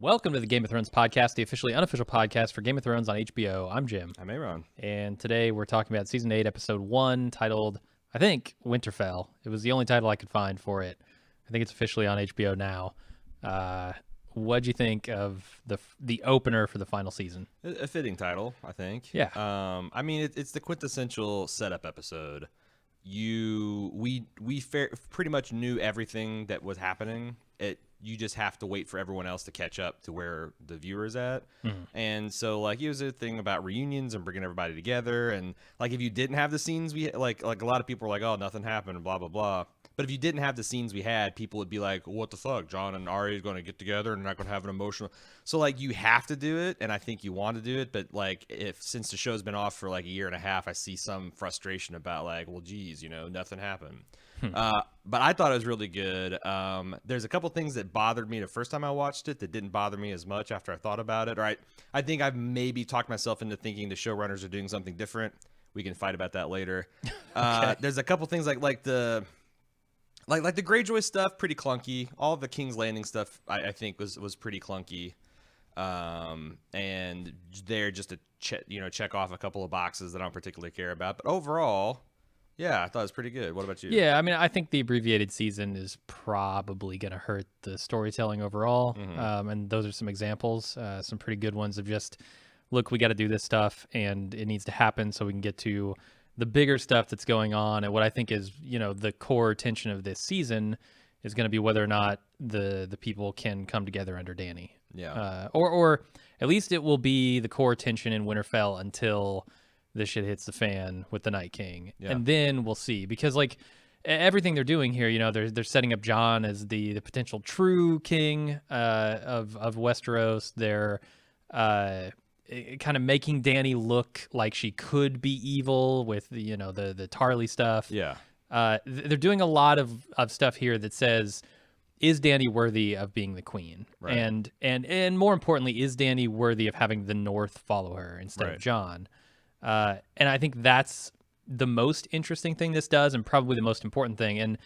Welcome to the Game of Thrones podcast, the officially unofficial podcast for Game of Thrones on HBO. I'm Jim. I'm Aaron. And today we're talking about Season 8, Episode 1, titled, I think, Winterfell. It was the only title I could find for it. I think it's officially on HBO now. What'd you think of the opener for the final season? A fitting title, I think. Yeah. I mean, it's the quintessential setup episode. We pretty much knew everything that was happening. You just have to wait for everyone else to catch up to where the viewer's at. Mm-hmm. And so, like, it was a thing about reunions and bringing everybody together. And, like, if you didn't have the scenes like a lot of people were like, oh, nothing happened and blah, blah, blah. But if you didn't have the scenes we had, people would be like, what the fuck? Jon and Arya are going to get together and they're not going to have an emotional. So, like, you have to do it. And I think you want to do it. But, like, since the show's been off for like a year and a half, I see some frustration about, like, well, geez, nothing happened. But I thought it was really good. There's a couple things that bothered me the first time I watched it that didn't bother me as much after I thought about it. All right, I think I've maybe talked myself into thinking the showrunners are doing something different. We can fight about that later. Okay. There's a couple things like the Greyjoy stuff, pretty clunky. All the King's Landing stuff, I think was pretty clunky. And they're just to check off a couple of boxes that I don't particularly care about. But overall, yeah, I thought it was pretty good. What about you? Yeah, I mean, I think the abbreviated season is probably going to hurt the storytelling overall. Mm-hmm. And those are some examples, some pretty good ones of just, look, we got to do this stuff and it needs to happen so we can get to the bigger stuff that's going on. And what I think is, the core tension of this season is going to be whether or not the people can come together under Dany. Yeah. Or at least it will be the core tension in Winterfell until this shit hits the fan with the Night King. Yeah. And then we'll see, because like everything they're doing here, they're setting up Jon as the potential true king of Westeros. They're kind of making Dany look like she could be evil with the Tarly stuff. Yeah. They're doing a lot of stuff here that says, is Dany worthy of being the queen? Right. And more importantly, is Dany worthy of having the North follow her instead of Jon? And I think that's the most interesting thing this does, and probably the most important thing. And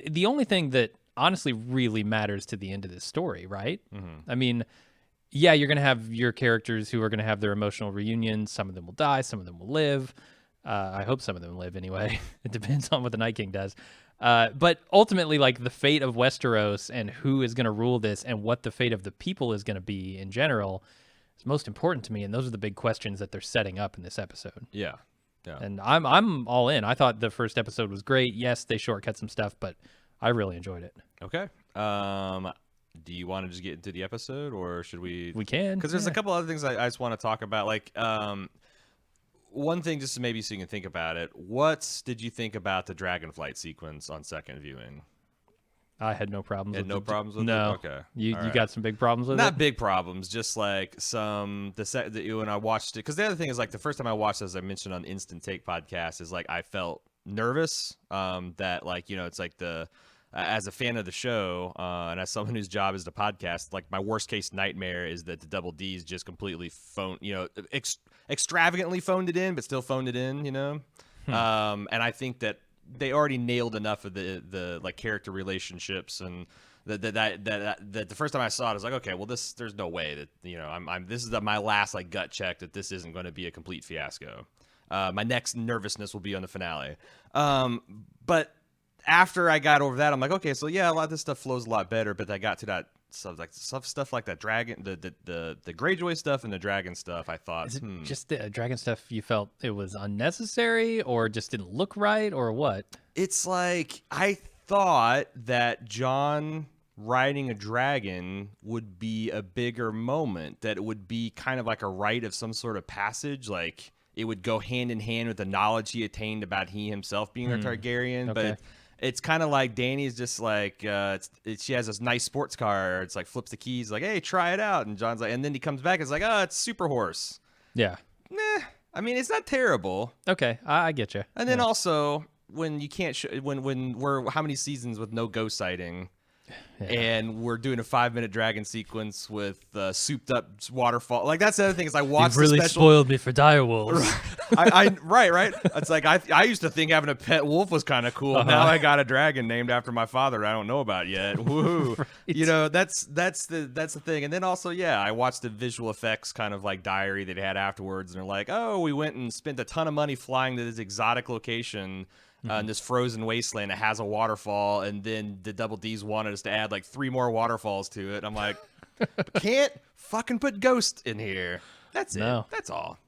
the only thing that honestly really matters to the end of this story, right? Mm-hmm. I mean, yeah, you're going to have your characters who are going to have their emotional reunions. Some of them will die. Some of them will live. I hope some of them live anyway. It depends on what the Night King does. But ultimately, like, the fate of Westeros and who is going to rule this and what the fate of the people is going to be in general is most important to me, and those are the big questions that they're setting up in this episode. Yeah. And I'm all in. I thought the first episode was great. Yes, they shortcut some stuff, but I really enjoyed it. Okay. Do you want to just get into the episode, or should we? We can. Because there's a couple other things I just want to talk about. Like, one thing, just maybe so you can think about it. What did you think about the Dragonflight sequence on second viewing? I had no problems with it. No problems with it? No. Okay. You got some big problems with it? Not big problems, just like when I watched it. Because the other thing is, like, the first time I watched it, as I mentioned on Instant Take podcast, is like I felt nervous that, like, it's like as a fan of the show and as someone whose job is to podcast, like, my worst case nightmare is that the Double D's just completely extravagantly phoned it in, but still phoned it in, and I think that they already nailed enough of the like character relationships, and that the first time I saw it, I was like, okay, well, there's no way that this is my last like gut check that this isn't going to be a complete fiasco. My next nervousness will be on the finale, but after I got over that, I'm like, okay, so yeah, a lot of this stuff flows a lot better. But I got to that stuff like that dragon, the Greyjoy stuff and the dragon stuff. I thought, is it just the dragon stuff? You felt it was unnecessary, or just didn't look right, or what? It's like I thought that Jon riding a dragon would be a bigger moment. That it would be kind of like a rite of some sort of passage, like it would go hand in hand with the knowledge he attained about he himself being a Targaryen, okay. But. It's kind of like Dany's just like she has this nice sports car. It's like flips the keys, like, hey, try it out. And Jon's like, and then he comes back. It's like, oh, it's Super Horse. Yeah. Nah, I mean, it's not terrible. Okay, I get you. And then also when you can't when we're how many seasons with no ghost sighting, and we're doing a 5-minute dragon sequence with souped up waterfall. Like, that's the other thing is I watched. You've really spoiled me for direwolves. Right. It's like I used to think having a pet wolf was kind of cool. Now I got a dragon named after my father I don't know about yet. Woohoo! Right. You know, that's the thing. And then also, yeah, I watched the visual effects kind of like diary they had afterwards, and they're like, oh, we went and spent a ton of money flying to this exotic location. In this frozen wasteland that has a waterfall, and then the Double D's wanted us to add like 3 more waterfalls to it. I'm like, can't fucking put Ghost in here. That's No. it. That's all.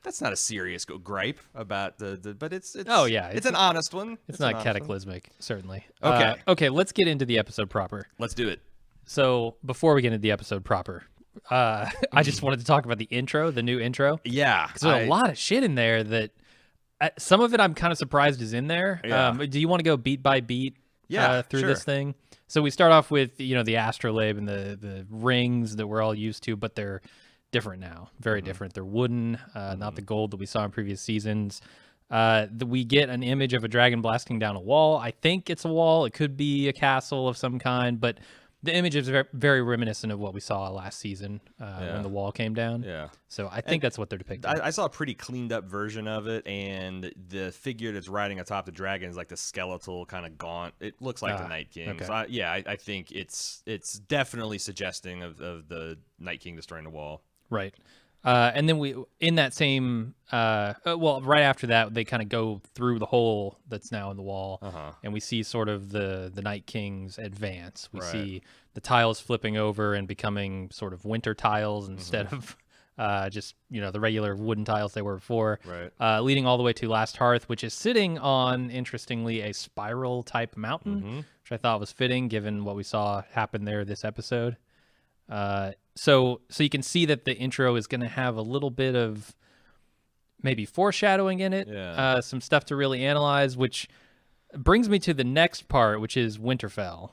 That's not a serious gripe about but it's Oh, yeah, it's an honest one. It's an not honest one. cataclysmic, certainly. Okay. Okay, let's get into the episode proper. Let's do it. So before we get into the episode proper, I just wanted to talk about the intro, the new intro. Yeah, Because there's a lot of shit in there that some of it I'm kind of surprised is in there. Yeah. Do you want to go beat by beat through sure. this thing? So we start off with, the astrolabe and the rings that we're all used to, but they're different now. Very different. They're wooden, not the gold that we saw in previous seasons. We get an image of a dragon blasting down a wall. I think it's a wall. It could be a castle of some kind, but the image is very, very reminiscent of what we saw last season when the wall came down. Yeah. So I think that's what they're depicting. I saw a pretty cleaned up version of it, and the figure that's riding atop the dragon is like the skeletal kind of gaunt. It looks like the Night King. Okay. So I think it's definitely suggesting of the Night King destroying the wall. Right. And then we, in that same, right after that, they kind of go through the hole that's now in the wall, and we see sort of the Night King's advance. We see the tiles flipping over and becoming sort of winter tiles instead of just, the regular wooden tiles they were before. Right. Leading all the way to Last Hearth, which is sitting on, interestingly, a spiral-type mountain, which I thought was fitting given what we saw happen there this episode. So you can see that the intro is going to have a little bit of maybe foreshadowing in it, some stuff to really analyze, which brings me to the next part, which is Winterfell.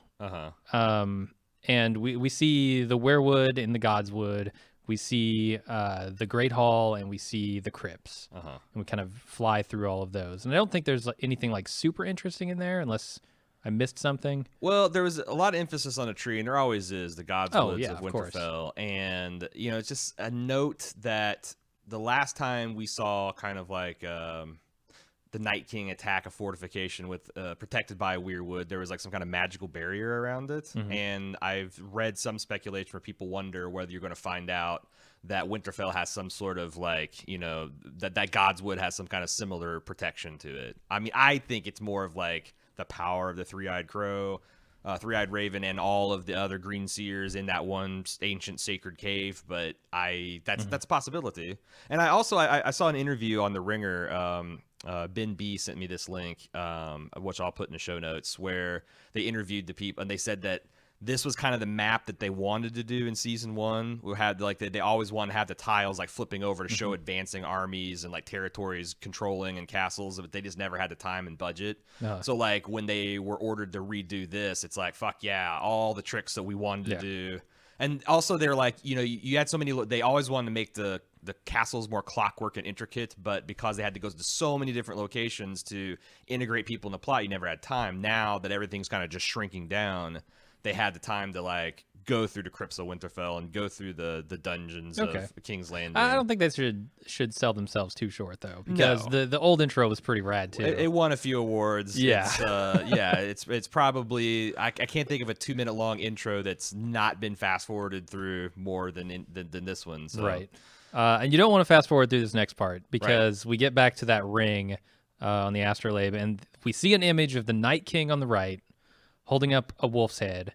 And we see the Weirwood and the Godswood. We see the Great Hall, and we see the crypts. And we kind of fly through all of those. And I don't think there's anything like super interesting in there, unless I missed something. Well, there was a lot of emphasis on a tree, and there always is, the Godswoods of course. Winterfell. And, it's just a note that the last time we saw kind of like the Night King attack a fortification with protected by a Weirwood, there was like some kind of magical barrier around it. And I've read some speculation where people wonder whether you're going to find out that Winterfell has some sort of like, that Godswood has some kind of similar protection to it. I mean, I think it's more of like the power of the Three-Eyed Crow, Three-Eyed Raven, and all of the other Green Seers in that one ancient sacred cave. But that's a possibility. And I saw an interview on The Ringer. Ben B sent me this link, which I'll put in the show notes, where they interviewed the people, and they said that this was kind of the map that they wanted to do in season 1. We had like they always wanted to have the tiles like flipping over to show advancing armies and like territories controlling and castles, but they just never had the time and budget. So like when they were ordered to redo this, it's like, fuck yeah, all the tricks that we wanted to do. And also they're like, you had so many, they always wanted to make the castles more clockwork and intricate, but because they had to go to so many different locations to integrate people in the plot, you never had time. Now that everything's kind of just shrinking down, they had the time to like go through the crypts of Winterfell and go through the dungeons of King's Landing. I don't think they should sell themselves too short though, because the old intro was pretty rad too. It won a few awards. Yeah, it's probably I can't think of a 2-minute long intro that's not been fast forwarded through more than this one. So. Right, and you don't want to fast forward through this next part because we get back to that ring on the astrolabe, and we see an image of the Night King on the right, holding up a wolf's head,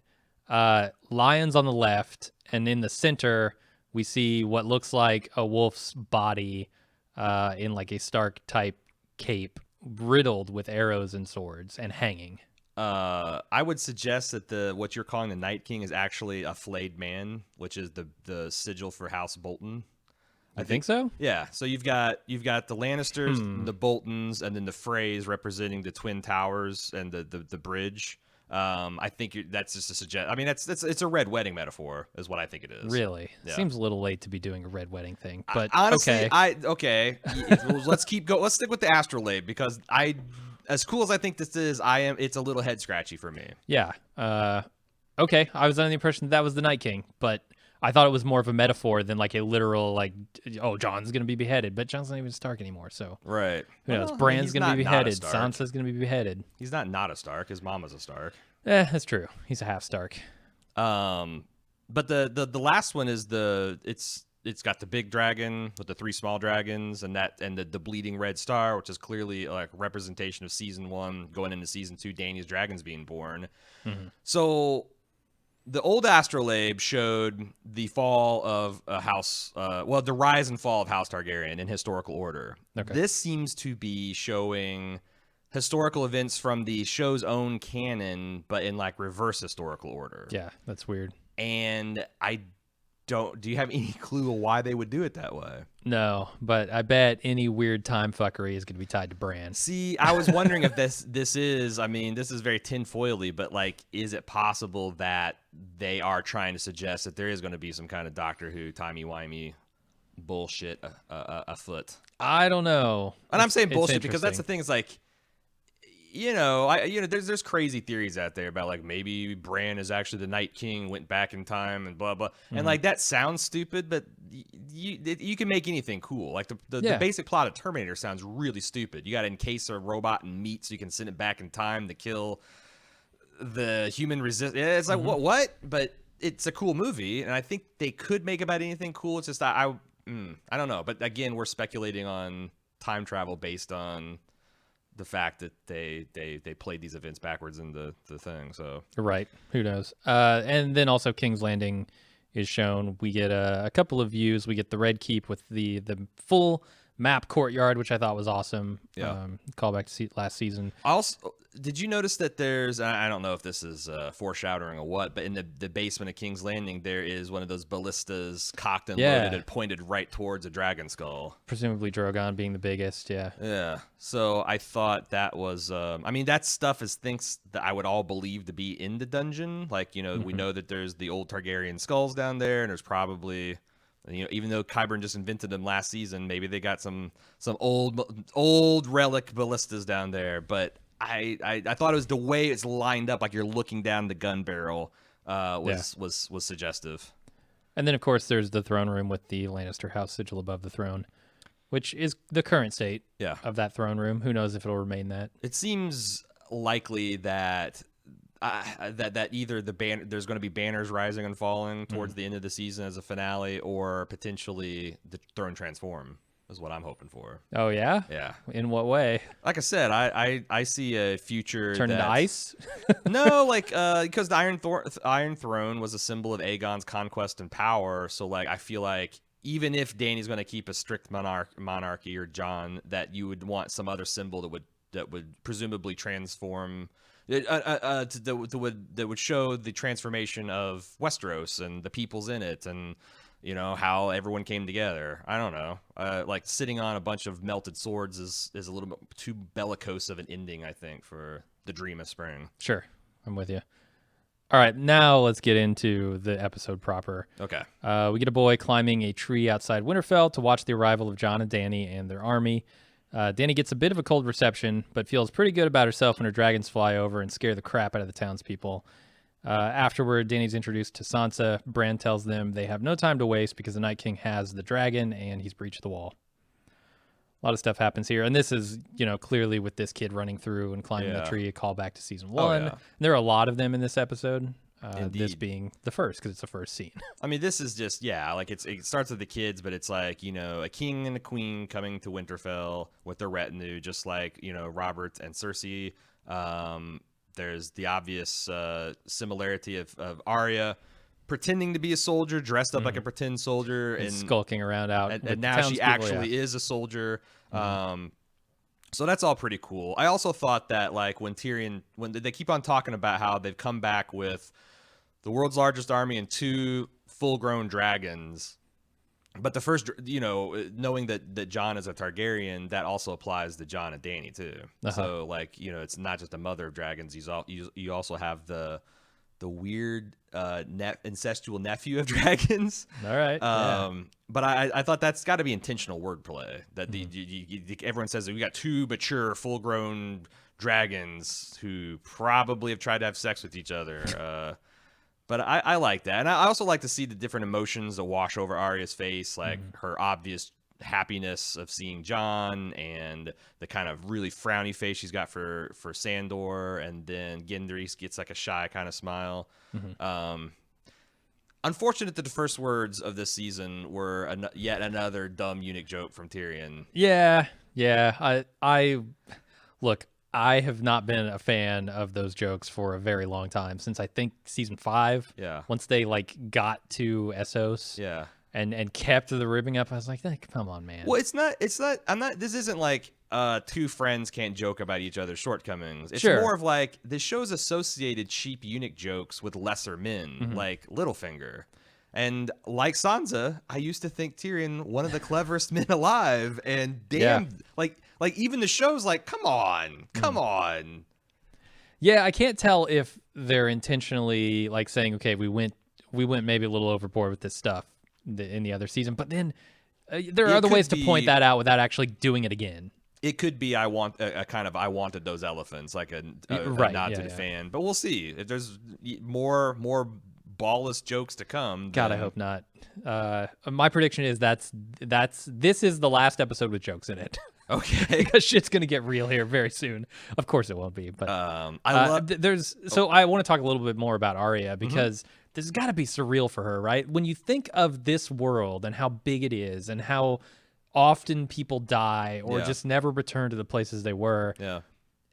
lions on the left, and in the center we see what looks like a wolf's body in like a Stark type cape, riddled with arrows and swords and hanging. I would suggest that what you're calling the Night King is actually a flayed man, which is the sigil for House Bolton. I think so. Yeah. So you've got the Lannisters, the Boltons, and then the Freys representing the Twin Towers and the bridge. I think that's just a suggest. I mean, it's a red wedding metaphor, is what I think it is. Really, seems a little late to be doing a red wedding thing, but honestly, okay. Let's keep going. Let's stick with the astrolabe because as cool as I think this is, it's a little head scratchy for me. Yeah. Okay. I was under the impression that was the Night King, but I thought it was more of a metaphor than like a literal like, oh, Jon's gonna be beheaded, but Jon's not even Stark anymore. So Right. who knows? Well, Bran's he's gonna be not a beheaded. Stark. Sansa's gonna be beheaded. He's not a Stark. His mama's a Stark. That's true. He's a half Stark. But the last one is it's got the big dragon with the 3 small dragons and the bleeding red star, which is clearly like a representation of season 1 going into season 2. Dany's dragons being born. Mm-hmm. So the old astrolabe showed the fall of a house, the rise and fall of House Targaryen in historical order. Okay. This seems to be showing historical events from the show's own canon, but in like reverse historical order. Yeah, that's weird. And do you have any clue why they would do it that way? No, but I bet any weird time fuckery is going to be tied to Bran. See, I was wondering if this is, I mean, this is very tinfoily, but like, is it possible that they are trying to suggest that there is going to be some kind of Doctor Who timey-wimey bullshit afoot? I don't know. And I'm saying bullshit because that's the thing, is like, there's crazy theories out there about like maybe Bran is actually the Night King, went back in time and blah blah. Mm-hmm. And like that sounds stupid, but you can make anything cool. Like the basic plot of Terminator sounds really stupid. You got to encase a robot in meat so you can send it back in time to kill the human resist. It's like what? But it's a cool movie, and I think they could make about anything cool. It's just I don't know. But again, we're speculating on time travel based on the fact that they played these events backwards in the thing. So right, who knows? And then also King's Landing is shown. We get a couple of views. We get the Red Keep with the full map courtyard, which I thought was awesome. Yeah. Callback to last season. Also, did you notice that there's, I don't know if this is foreshadowing or what, but in the basement of King's Landing, there is one of those ballistas cocked and loaded and pointed right towards a dragon skull. Presumably Drogon being the biggest, yeah. Yeah. So I thought that was, I mean, that stuff is things that I would all believe to be in the dungeon. Like, we know that there's the old Targaryen skulls down there, and there's probably, even though Qyburn just invented them last season, maybe they got some old relic ballistas down there. But I thought it was the way it's lined up, like you're looking down the gun barrel, was suggestive. And then of course there's the throne room with the Lannister house sigil above the throne, which is the current state of that throne room. Who knows if it'll remain that? It seems likely that that either there's going to be banners rising and falling towards the end of the season as a finale, or potentially the throne transform is what I'm hoping for. Oh yeah? Yeah. In what way? Like I said, I see a future turn into ice? No, like because the Iron Throne was a symbol of Aegon's conquest and power, so like I feel like even if Dany's going to keep a strict monarchy, or Jon, that you would want some other symbol that would presumably transform that would show the transformation of Westeros and the peoples in it, and how everyone came together. I don't know. Like sitting on a bunch of melted swords is a little bit too bellicose of an ending, I think, for the Dream of Spring. Sure, I'm with you. All right, now let's get into the episode proper. Okay. We get a boy climbing a tree outside Winterfell to watch the arrival of Jon and Dany and their army. Dany gets a bit of a cold reception, but feels pretty good about herself when her dragons fly over and scare the crap out of the townspeople. Afterward, Dany's introduced to Sansa. Bran tells them they have no time to waste because the Night King has the dragon and he's breached the wall. A lot of stuff happens here, and this is, clearly with this kid running through and climbing the tree, a callback to season 1. Oh, yeah. And there are a lot of them in this episode. This being the first, because it's the first scene. I mean, this is just, like it starts with the kids, but it's like, a king and a queen coming to Winterfell with their retinue, just like, Robert and Cersei. There's the obvious similarity of Arya pretending to be a soldier, dressed up like a pretend soldier, and skulking around out. And now she actually is a soldier. So that's all pretty cool. I also thought that, like, when they keep on talking about how they've come back with the world's largest army and 2 full-grown dragons, but the first, knowing that Jon is a Targaryen, that also applies to Jon and Dany too. So, like, it's not just the mother of dragons. You also have the weird incestual nephew of dragons. All right. But I thought that's got to be intentional wordplay. That everyone says that we got 2 mature, full-grown dragons who probably have tried to have sex with each other. But I like that. And I also like to see the different emotions that wash over Arya's face, like her obvious happiness of seeing Jon and the kind of really frowny face she's got for Sandor, and then Gendry gets like a shy kind of smile. Unfortunate that the first words of this season were yet another dumb eunuch joke from Tyrion. Yeah. I look, I have not been a fan of those jokes for a very long time, since I think season 5. Yeah. Once they like got to Essos. Yeah. And kept the ribbing up, I was like, come on, man. Well, it's not, this isn't like two friends can't joke about each other's shortcomings. It's Sure. more of like, the show's associated cheap eunuch jokes with lesser men, like Littlefinger. And like Sansa, I used to think Tyrion one of the cleverest men alive, and damn, like even the show's like, come on. Yeah, I can't tell if they're intentionally like saying, okay, we went maybe a little overboard with this stuff in the other season, but then there are other ways to point that out without actually doing it again. It could be I wanted those elephants, like a nod to the fan, but we'll see if there's more ballless jokes to come. God, I hope not. My prediction is this is the last episode with jokes in it. Okay, because shit's gonna get real here very soon. Of course it won't be, but I love. So I want to talk a little bit more about Arya, because this has got to be surreal for her, right? When you think of this world and how big it is and how often people die or just never return to the places they were. Yeah.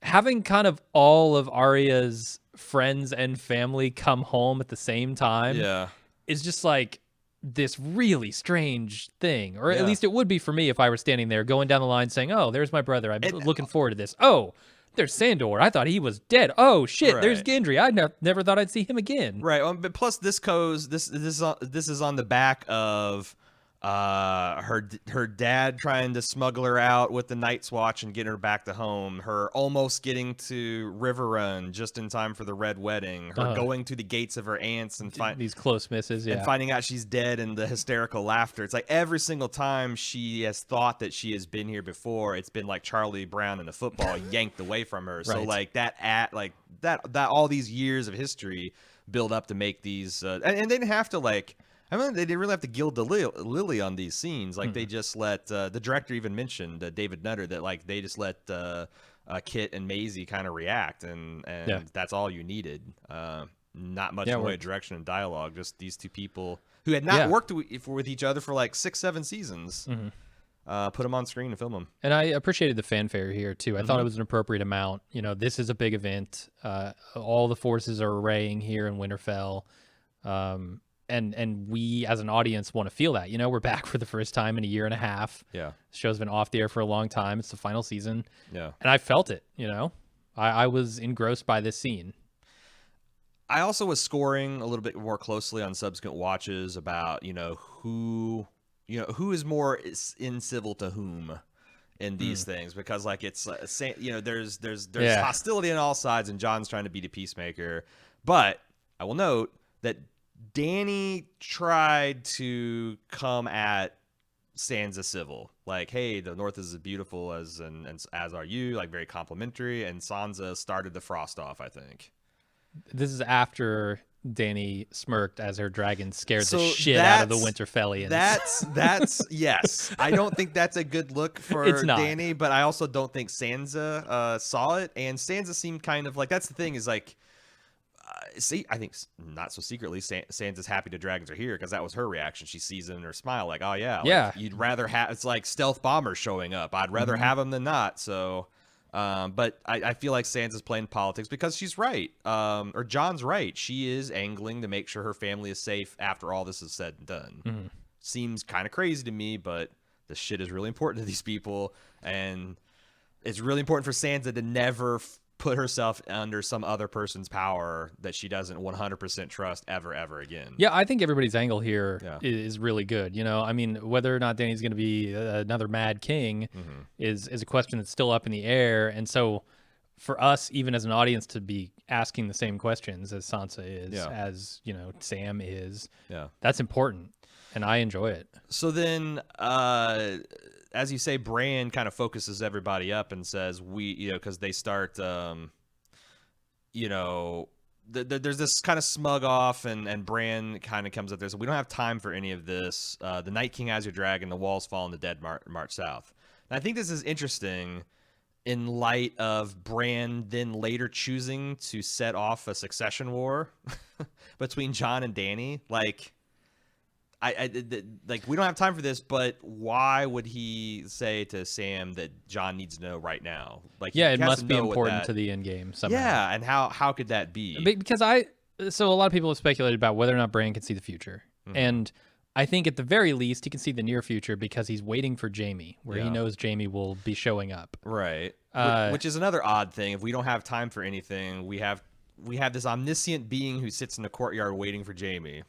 Having kind of all of Arya's friends and family come home at the same time is just like this really strange thing. Or at least it would be for me if I were standing there going down the line saying, oh, there's my brother. I'm looking forward to this. Oh, there's Sandor. I thought he was dead. Oh shit! There's Gendry. I never thought I'd see him again. Right. But plus, this is on the back of her dad trying to smuggle her out with the Night's Watch and get her back to home. Her almost getting to River Run just in time for the Red Wedding. Her going to the gates of her aunts and these close misses. Yeah. And finding out she's dead and the hysterical laughter. It's like every single time she has thought that she has been here before, it's been like Charlie Brown in the football yanked away from her. So like that all these years of history build up to make these and they didn't have to like. I mean, they didn't really have to gild the lily on these scenes. Like they just let the director even mentioned David Nutter that like they just let Kit and Maisie kind of react, and that's all you needed. Not much in the way of direction and dialogue. Just these two people who had not worked with each other for like 6-7 seasons. Put them on screen and film them. And I appreciated the fanfare here too. I thought it was an appropriate amount. You know, this is a big event. All the forces are arraying here in Winterfell. And we as an audience want to feel that, you know, we're back for the first time in a year and a half. Yeah. The show's been off the air for a long time. It's the final season. Yeah. And I felt it, you know, I was engrossed by this scene. I also was scoring a little bit more closely on subsequent watches about, who is more incivil to whom in these things, because like it's, there's hostility on all sides and Jon's trying to be the peacemaker. But I will note that Dany tried to come at Sansa civil, like, hey, the North is as beautiful as are you, like very complimentary, and Sansa started the frost off, I think. This is after Dany smirked as her dragon scared the shit out of the Winterfellians. That's yes. I don't think that's a good look for Dany, but I also don't think Sansa saw it, and Sansa seemed kind of like, that's the thing is like, I think not so secretly, Sansa's happy the dragons are here because that was her reaction. She sees it in her smile, like, oh yeah, like, you'd rather have, it's like stealth bombers showing up. I'd rather have them than not. So, but I feel like Sansa's playing politics because she's right, or Jon's right. She is angling to make sure her family is safe after all this is said and done. Seems kind of crazy to me, but this shit is really important to these people, and it's really important for Sansa to never put herself under some other person's power that she doesn't 100% trust ever again. Yeah, I think everybody's angle here is really good. You know, I mean, whether or not Dany's going to be another Mad King is a question that's still up in the air. And so for us, even as an audience, to be asking the same questions as Sansa is, as, Sam is, that's important. And I enjoy it. So then, as you say, Bran kind of focuses everybody up and says, because they start, there's this kind of smug off, and Bran kind of comes up there. So we don't have time for any of this. The Night King has your dragon. The walls fall, and the dead march south. And I think this is interesting in light of Bran then later choosing to set off a succession war between Jon and Dany. Like, like we don't have time for this, but why would he say to Sam that Jon needs to know right now? Like, yeah, it must be important to the end game somehow. Yeah, and how could that be? Because so a lot of people have speculated about whether or not Bran can see the future, and I think at the very least he can see the near future because he's waiting for Jaime, where he knows Jaime will be showing up. Right. Which is another odd thing. If we don't have time for anything, we have this omniscient being who sits in the courtyard waiting for Jaime.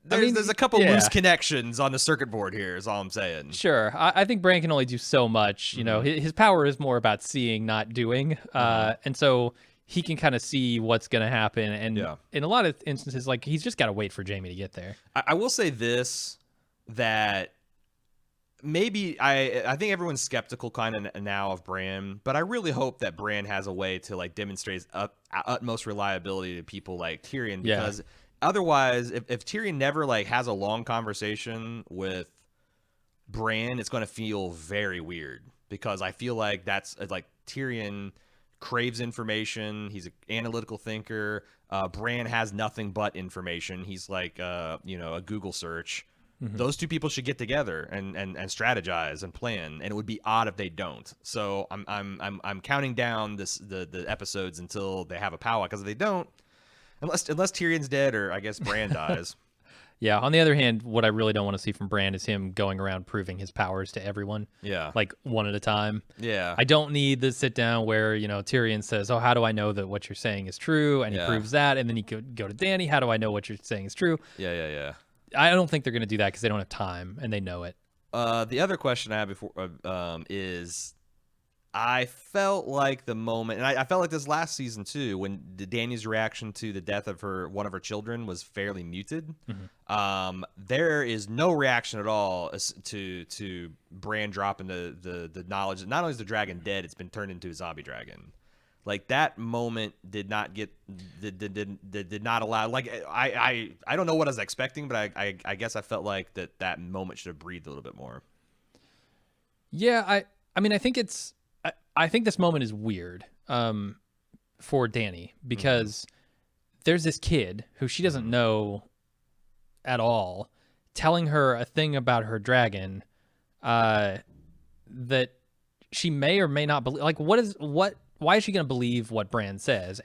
There's a couple loose connections on the circuit board here, is all I'm saying. Sure. I think Bran can only do so much. You know, his power is more about seeing, not doing. And so he can kind of see what's going to happen. And in a lot of instances, like, he's just got to wait for Jaime to get there. I will say this, that maybe I think everyone's skeptical kind of now of Bran, but I really hope that Bran has a way to, like, demonstrate utmost reliability to people like Tyrion, because otherwise, if Tyrion never, like, has a long conversation with Bran, it's going to feel very weird, because I feel like that's like Tyrion craves information. He's an analytical thinker. Bran has nothing but information. He's like, a Google search. Those two people should get together and strategize and plan, and it would be odd if they don't. So I'm counting down the episodes until they have a powwow, because if they don't, unless Tyrion's dead, or I guess Bran dies. Yeah. On the other hand, what I really don't want to see from Bran is him going around proving his powers to everyone. Yeah. Like, one at a time. Yeah. I don't need the sit down where, Tyrion says, "Oh, how do I know that what you're saying is true?" And he proves that. And then he could go to Dany. "How do I know what you're saying is true?" Yeah. I don't think they're going to do that because they don't have time and they know it. The other question I have before is, I felt like the moment, and I felt like this last season too, when Dany's reaction to the death of one of her children was fairly muted. There is no reaction at all to Bran dropping the knowledge that not only is the dragon dead, it's been turned into a zombie dragon. Like, that moment did not allow. Like, I don't know what I was expecting, but I guess I felt like that moment should have breathed a little bit more. Yeah, I mean, I think I think this moment is weird for Dany, because there's this kid who she doesn't know at all telling her a thing about her dragon that she may or may not believe. Like, why is she going to believe what Bran says?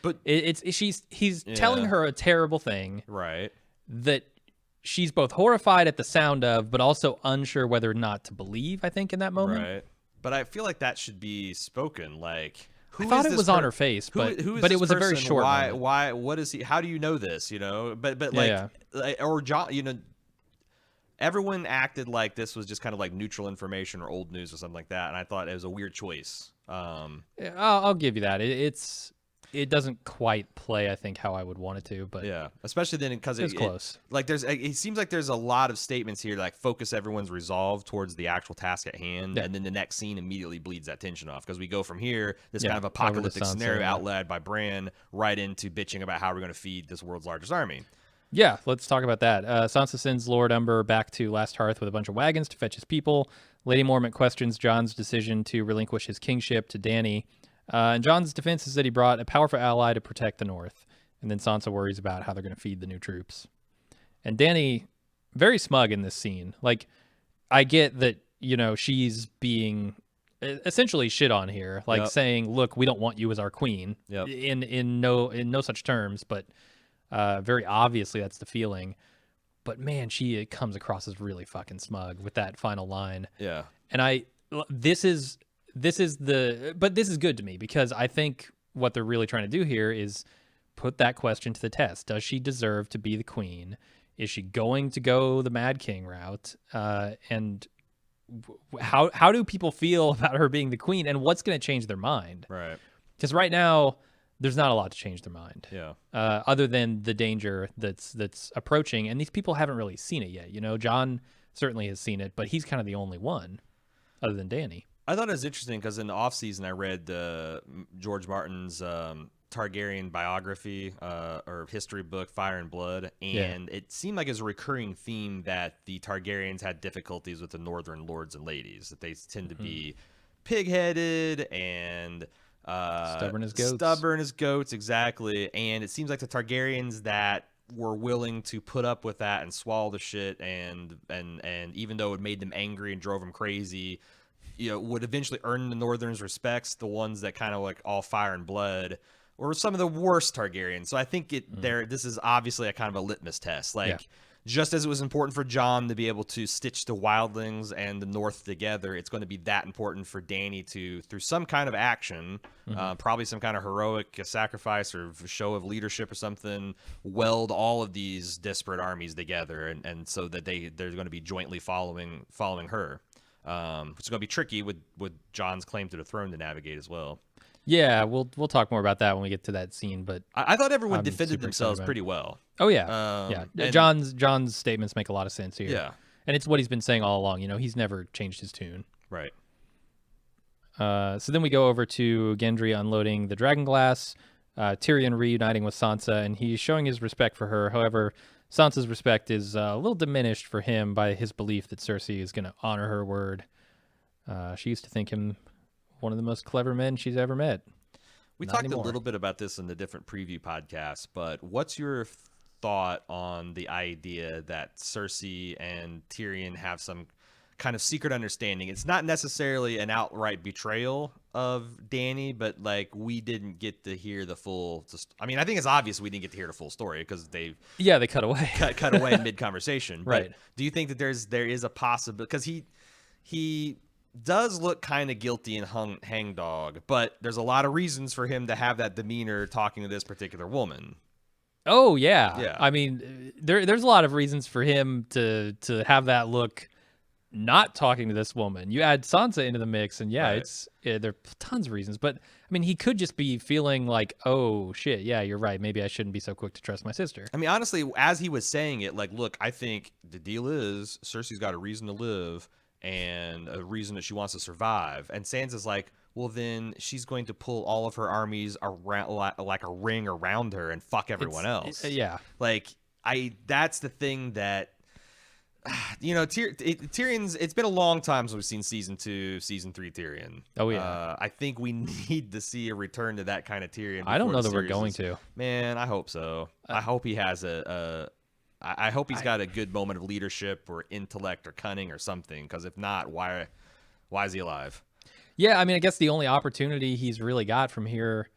But he's telling her a terrible thing, right? That she's both horrified at the sound of, but also unsure whether or not to believe. I think in that moment, right? But I feel like that should be spoken. Like, I thought it was on her face, but it was a very short. Why? What is he? How do you know this? But like, or Jon. Everyone acted like this was just kind of like neutral information or old news or something like that, and I thought it was a weird choice. I'll give you that. It doesn't quite play, I think, how I would want it to, but yeah, especially then because it's close. Like, it seems like there's a lot of statements here that, like, focus everyone's resolve towards the actual task at hand, and then the next scene immediately bleeds that tension off, because we go from here, this kind of apocalyptic scenario outlined by Bran, right into bitching about how we're going to feed this world's largest army. Yeah, let's talk about that. Sansa sends Lord Umber back to Last Hearth with a bunch of wagons to fetch his people. Lady Mormont questions Jon's decision to relinquish his kingship to Dany. And Jon's defense is that he brought a powerful ally to protect the North. And then Sansa worries about how they're going to feed the new troops. And Dany, very smug in this scene. Like, I get that, she's being essentially shit on here, like saying, "Look, we don't want you as our queen," in no such terms, but very obviously that's the feeling. But man, she comes across as really fucking smug with that final line. Yeah. And this is good to me, because I think what they're really trying to do here is put that question to the test. Does she deserve to be the queen? Is she going to go the Mad King route? And how do people feel about her being the queen, and what's going to change their mind? Right. Because right now, there's not a lot to change their mind. Yeah. Other than the danger that's approaching, and these people haven't really seen it yet. Jon certainly has seen it, but he's kind of the only one, other than Dany. I thought it was interesting because in the off season I read George Martin's Targaryen biography or history book, Fire and Blood, and it seemed like it was a recurring theme that the Targaryens had difficulties with the Northern lords and ladies, that they tend to be pig-headed and Stubborn as goats, exactly. And it seems like the Targaryens that were willing to put up with that and swallow the shit, and even though it made them angry and drove them crazy, would eventually earn the Northerners' respects. The ones that kind of like all fire and blood were some of the worst Targaryens. So I think this is obviously a kind of a litmus test. Just as it was important for Jon to be able to stitch the wildlings and the North together, it's going to be that important for Dany to, through some kind of action, probably some kind of heroic sacrifice or show of leadership or something, weld all of these disparate armies together, and so that they're going to be jointly following her. It's going to be tricky with Jon's claim to the throne to navigate as well. Yeah, we'll talk more about that when we get to that scene. But I thought everyone defended themselves pretty well. Oh yeah, yeah. Jon's statements make a lot of sense here. Yeah, and it's what he's been saying all along. He's never changed his tune. Right. So then we go over to Gendry unloading the Dragonglass, Tyrion reuniting with Sansa, and he's showing his respect for her. However, Sansa's respect is a little diminished for him by his belief that Cersei is going to honor her word. She used to think him one of the most clever men she's ever met. We talked a little bit about this in the different preview podcasts, but what's your thought on the idea that Cersei and Tyrion have some kind of secret understanding? It's not necessarily an outright betrayal of Dany, but like we didn't get to hear the full. I mean, I think it's obvious we didn't get to hear the full story because they cut away, cut away in mid conversation. Right? But do you think that there is a possibility, because he does look kind of guilty and hangdog, but there's a lot of reasons for him to have that demeanor talking to this particular woman. Oh yeah. I mean, there's a lot of reasons for him to have that look not talking to this woman. You add Sansa into the mix, and there are tons of reasons. But I mean, he could just be feeling like, oh shit, yeah, you're right. Maybe I shouldn't be so quick to trust my sister. I mean, honestly, as he was saying it, like, look, I think the deal is Cersei's got a reason to live and a reason that she wants to survive. And Sansa's like, well, then she's going to pull all of her armies around like a ring around her and fuck everyone else. Yeah. Like, that's the thing that, Tyrion's, it's been a long time since we've seen season 2, season 3 Tyrion. Oh yeah. I think we need to see a return to that kind of Tyrion. I don't know that we're going to. Man, I hope so. I hope he has I hope he's got a good moment of leadership or intellect or cunning or something, because if not, why is he alive? Yeah, I mean, I guess the only opportunity he's really got from here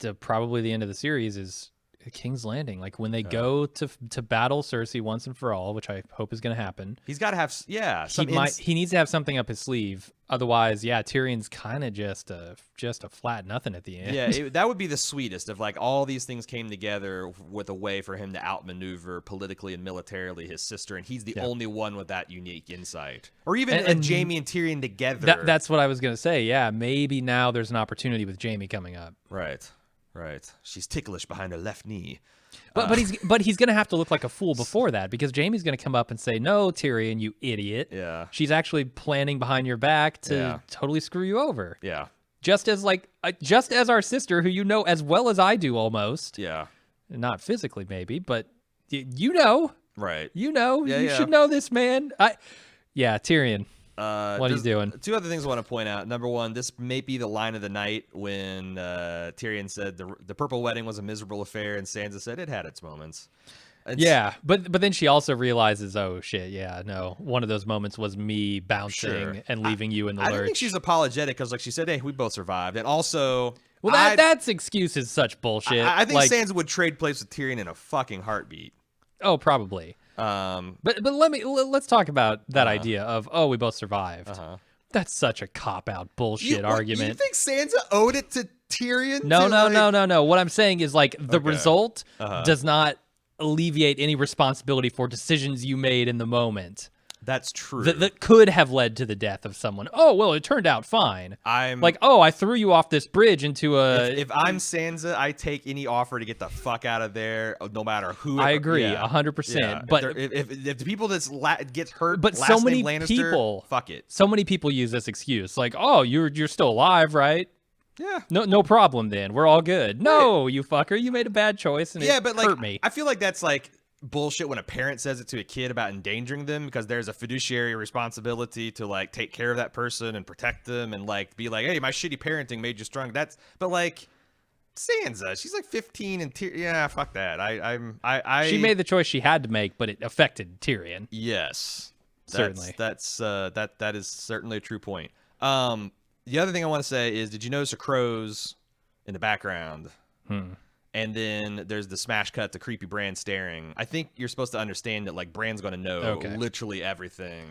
to probably the end of the series is King's Landing. Like when they go to battle Cersei once and for all, which I hope is going to happen. He's got to have, he needs to have something up his sleeve. Otherwise, Tyrion's kind of just a flat nothing at the end. Yeah, that would be the sweetest if like all these things came together with a way for him to outmaneuver politically and militarily his sister, and he's the only one with that unique insight. Or even and Jaime and Tyrion together. That's what I was going to say. Yeah, maybe now there's an opportunity with Jaime coming up. Right. She's ticklish behind her left knee. But he's going to have to look like a fool before that, because Jaime's going to come up and say, "No, Tyrion, you idiot. Yeah. She's actually planning behind your back to totally screw you over." Yeah. Just as our sister, who you know as well as I do almost. Yeah. Not physically maybe, but you know. Right. You know. Yeah, you should know this, man. Tyrion. What he's doing. Two other things I want to point out. Number one, this may be the line of the night when Tyrion said the Purple Wedding was a miserable affair, and Sansa said it had its moments. But then she also realizes, oh shit, no, one of those moments was me bouncing and leaving you in the lurch. I don't think she's apologetic, because like she said, hey, we both survived, and also, well, that's excuse is such bullshit. I think Sansa would trade place with Tyrion in a fucking heartbeat. Oh, probably. But let's talk about that idea of, oh, we both survived. That's such a cop-out bullshit argument. You think Sansa owed it to Tyrion? No. What I'm saying is like the result does not alleviate any responsibility for decisions you made in the moment. That's true. That could have led to the death of someone. Oh, well, it turned out fine. I threw you off this bridge into a... If I'm Sansa, I take any offer to get the fuck out of there, no matter who... I agree, 100%. Yeah. But if the people that gets hurt, but so many Lannister, people... Fuck it. So many people use this excuse. Like, oh, you're still alive, right? Yeah. No problem then. We're all good. No, you fucker, you made a bad choice and it But like, hurt me. I feel like that's like bullshit when a parent says it to a kid about endangering them, because there's a fiduciary responsibility to like take care of that person and protect them and like be like, hey, my shitty parenting made you strong. But like Sansa, she's like 15 and yeah, fuck that. She made the choice she had to make, but it affected Tyrion. Yes. Certainly. That is certainly a true point. The other thing I want to say is, did you notice the crows in the background? And then there's the smash cut to creepy Bran staring. I think you're supposed to understand that like Bran's going to know literally everything.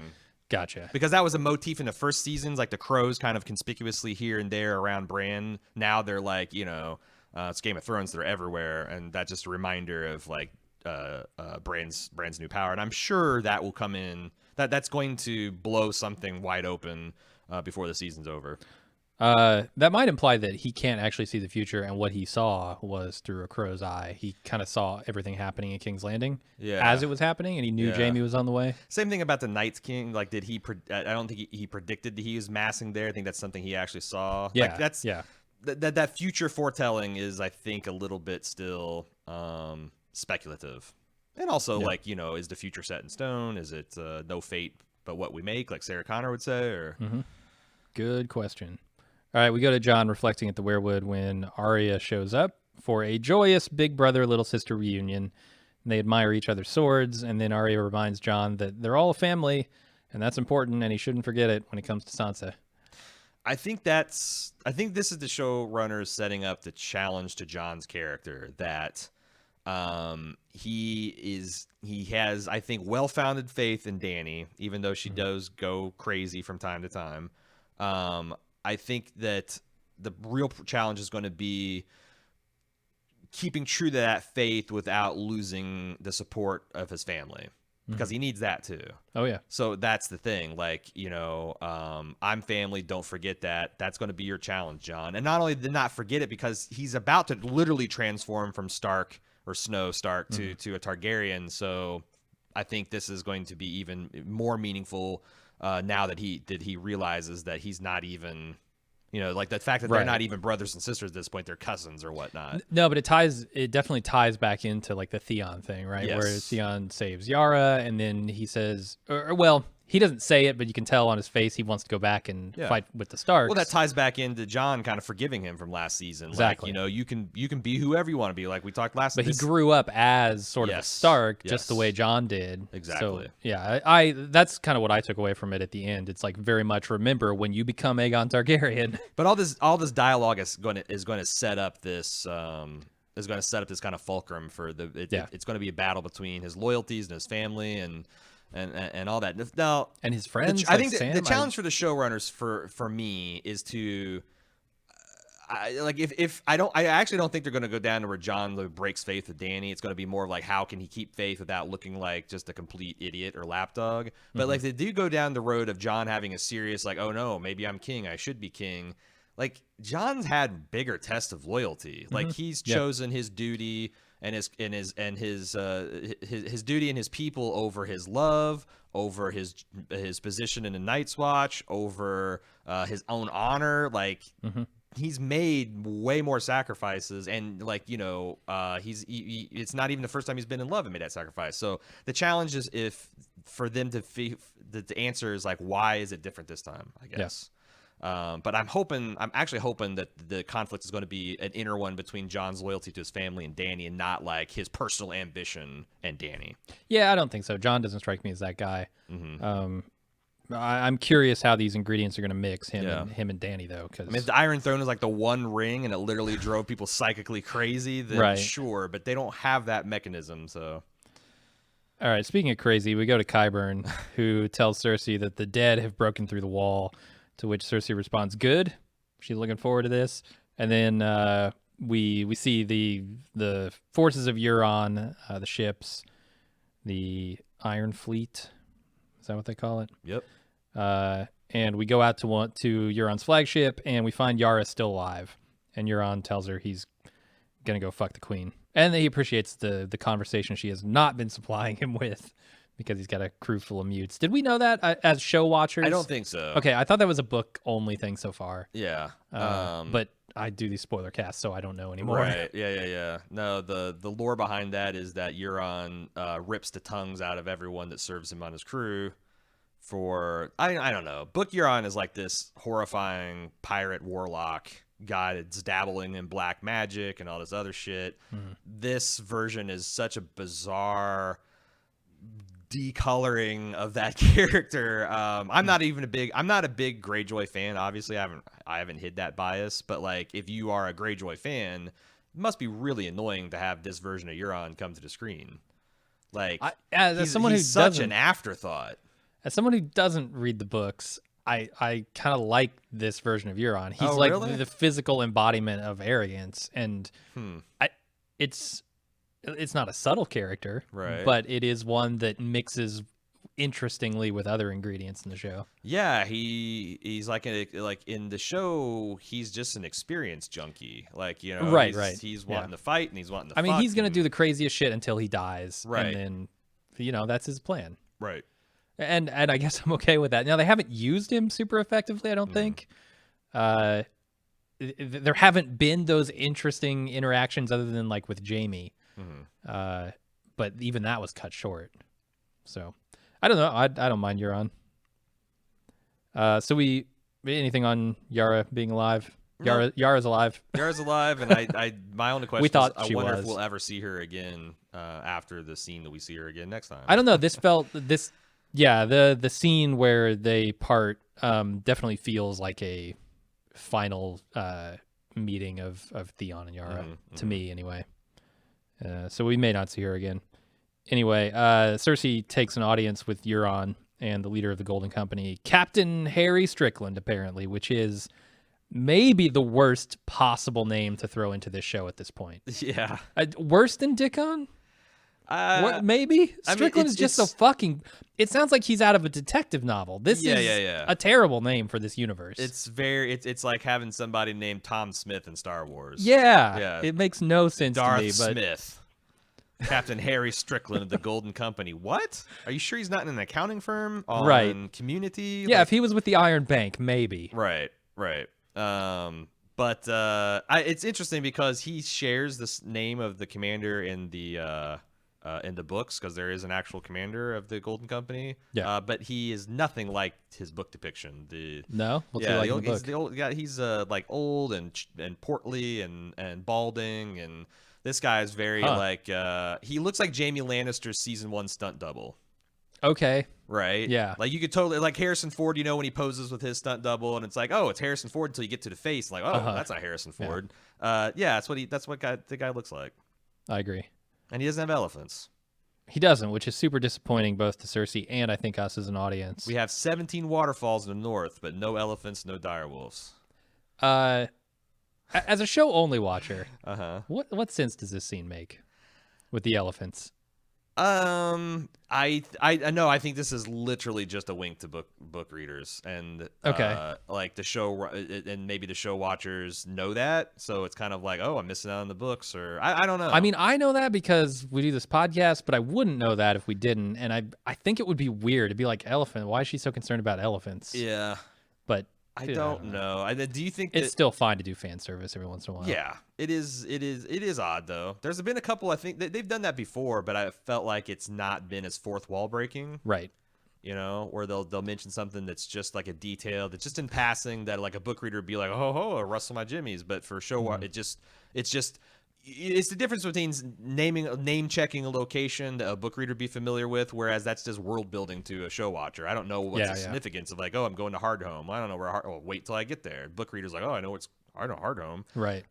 Gotcha. Because that was a motif in the first seasons, like the crows kind of conspicuously here and there around Bran. Now they're like, it's Game of Thrones, they're everywhere, and that's just a reminder of like Bran's new power. And I'm sure that will come in. That's going to blow something wide open before the season's over. That might imply that he can't actually see the future, and what he saw was through a crow's eye. He kind of saw everything happening in King's Landing as it was happening, and he knew Jaime was on the way. Same thing about the Night's King. Like, did he? I don't think he predicted that he was massing there. I think that's something he actually saw. Yeah, like, that's that future foretelling is, I think, a little bit still speculative. And also, like, is the future set in stone? Is it no fate but what we make, like Sarah Connor would say? Or Good question. All right, we go to Jon reflecting at the weirwood when Arya shows up for a joyous big brother, little sister reunion. And they admire each other's swords, and then Arya reminds Jon that they're all a family, and that's important, and he shouldn't forget it when it comes to Sansa. I think this is the showrunners setting up the challenge to Jon's character, that he has, I think, well-founded faith in Dany, even though she does go crazy from time to time. I think that the real challenge is going to be keeping true to that faith without losing the support of his family, because he needs that too. Oh yeah. So that's the thing. Like, I'm family. Don't forget that. That's going to be your challenge, Jon. And not only did not forget it, because he's about to literally transform from Stark or Snow Stark to a Targaryen. So I think this is going to be even more meaningful now that he realizes that he's not even, like the fact that they're not even brothers and sisters at this point, they're cousins or whatnot. No, but it definitely ties back into like the Theon thing, right? Yes. Where Theon saves Yara, and then he says, well, he doesn't say it, but you can tell on his face he wants to go back and fight with the Starks. Well, that ties back into Jon kind of forgiving him from last season. Exactly. Like, you can be whoever you want to be, like we talked last. But he grew up as sort of a Stark, just the way Jon did. Exactly. So, yeah, I that's kind of what I took away from it at the end. It's like very much remember when you become Aegon Targaryen. But all this dialogue is going to set up this kind of fulcrum for it's going to be a battle between his loyalties and his family and all that. Now, and his friends. I think the challenge for the showrunners for me is to I actually don't think they're going to go down to where Jon breaks faith with Dany. It's going to be more of like, how can he keep faith without looking like just a complete idiot or lapdog? But like, they do go down the road of Jon having a serious, like, oh no, maybe I'm king, I should be king. Like, Jon's had bigger tests of loyalty. Like, he's chosen his duty and his duty and his people over his love, over his position in the Night's Watch, over his own honor. Like, he's made way more sacrifices, and like, it's not even the first time he's been in love and made that sacrifice. So the challenge is for them to the answer is like, why is it different this time? I guess. But I'm actually hoping that the conflict is going to be an inner one between Jon's loyalty to his family and Dany, and not like his personal ambition and Dany. Yeah, I don't think so. Jon doesn't strike me as that guy. I'm curious how these ingredients are going to mix him and Dany, though. Because if the Iron Throne is like the one ring and it literally drove people psychically crazy, then sure. But they don't have that mechanism, so. All right. Speaking of crazy, we go to Qyburn, who tells Cersei that the dead have broken through the wall. To which Cersei responds, "Good. She's looking forward to this." And then we see the forces of Euron, the ships, the Iron Fleet. Is that what they call it? Yep. And we go out to Euron's flagship, and we find Yara still alive. And Euron tells her he's gonna go fuck the queen, and he appreciates the conversation she has not been supplying him with, because he's got a crew full of mutes. Did we know that as show watchers? I don't think so. Okay, I thought that was a book only thing so far. Yeah. But I do these spoiler casts, so I don't know anymore. Right. Yeah. No, the lore behind that is that Euron rips the tongues out of everyone that serves him on his crew. For I don't know. Book Euron is like this horrifying pirate warlock guy that's dabbling in black magic and all this other shit. This version is such a bizarre decoloring of that character. I'm not a big Greyjoy fan. Obviously, I haven't hid that bias. But like, if you are a Greyjoy fan, it must be really annoying to have this version of Euron come to the screen. Like, as someone he's who such doesn't, an afterthought. as someone who doesn't read the books, I kind of like this version of Euron. He's like really? the physical embodiment of arrogance, and it's not a subtle character, Right. but it is one that mixes interestingly with other ingredients in the show. Yeah, he's like in the show, he's just an experience junkie. Like, you know, Right. He's wanting to fight and he's wanting to. I mean, fuck he's gonna and- do the craziest shit until he dies, Right. and then, you know, that's his plan. right. And I guess I'm okay with that. Now, they haven't used him super effectively, I don't think. There haven't been those interesting interactions other than like with Jaime. But even that was cut short. So I don't know. I don't mind Euron. So anything on Yara being alive? Yara's alive. Yara's alive, and I my only question thought is, I she wonder was. if we'll ever see her again after the scene that we see her again next time. I don't know. The scene where they part definitely feels like a final meeting of Theon and Yara to me anyway. So we may not see her again. Anyway, Cersei takes an audience with Euron and the leader of the Golden Company, Captain Harry Strickland, apparently, which is maybe the worst possible name to throw into this show at this point. Yeah. Worse than Dickon? Maybe I mean, Strickland is just so fucking. It sounds like he's out of a detective novel. This is a terrible name for this universe. It's like having somebody named Tom Smith in Star Wars. Yeah. It makes no sense Darth to me. But Smith, Captain Harry Strickland of the Golden Company. What? Are you sure he's not in an accounting firm on Right. Community? yeah, if he was with the Iron Bank, maybe. Right. But it's interesting because he shares this name of the commander in the books, because there is an actual commander of the Golden Company. Yeah. But he is nothing like his book depiction. No, what's he like in the book? He's the old guy. He's like old and portly and balding, and this guy is very like he looks like Jaime Lannister's season 1 stunt double. Okay. Right. Yeah. Like you could totally like Harrison Ford. You know, when he poses with his stunt double, and it's like, oh, it's Harrison Ford until you get to the face. Like, oh, that's not Harrison Ford. Yeah. That's what the guy looks like. I agree. And he doesn't have elephants. He doesn't, which is super disappointing both to Cersei and I think us as an audience. We have 17 waterfalls in the north, but no elephants, no direwolves. As a show only watcher, what sense does this scene make with the elephants? I know. I think this is literally just a wink to book readers, and like the show, and maybe the show watchers know that, so it's kind of like, oh, I'm missing out on the books, or I don't know. I mean, I know that because we do this podcast, but I wouldn't know that if we didn't, and I think it would be weird to be like, elephant. Why is she so concerned about elephants? Yeah, but I don't know. Do you think it's still fine to do fan service every once in a while? Yeah, it is odd though. There's been a couple. I think they've done that before, but I felt like it's not been as fourth wall breaking. Right. You know, where they'll mention something that's just like a detail that's just in passing that like a book reader would be like, oh, rustle my jimmies. But for show, it's the difference between name checking a location that a book reader would be familiar with, whereas that's just world building to a show watcher. I don't know what's the significance of like, oh, I'm going to Hardhome. I don't know where. Wait till I get there. Book reader's like, oh, I know Hardhome. Right.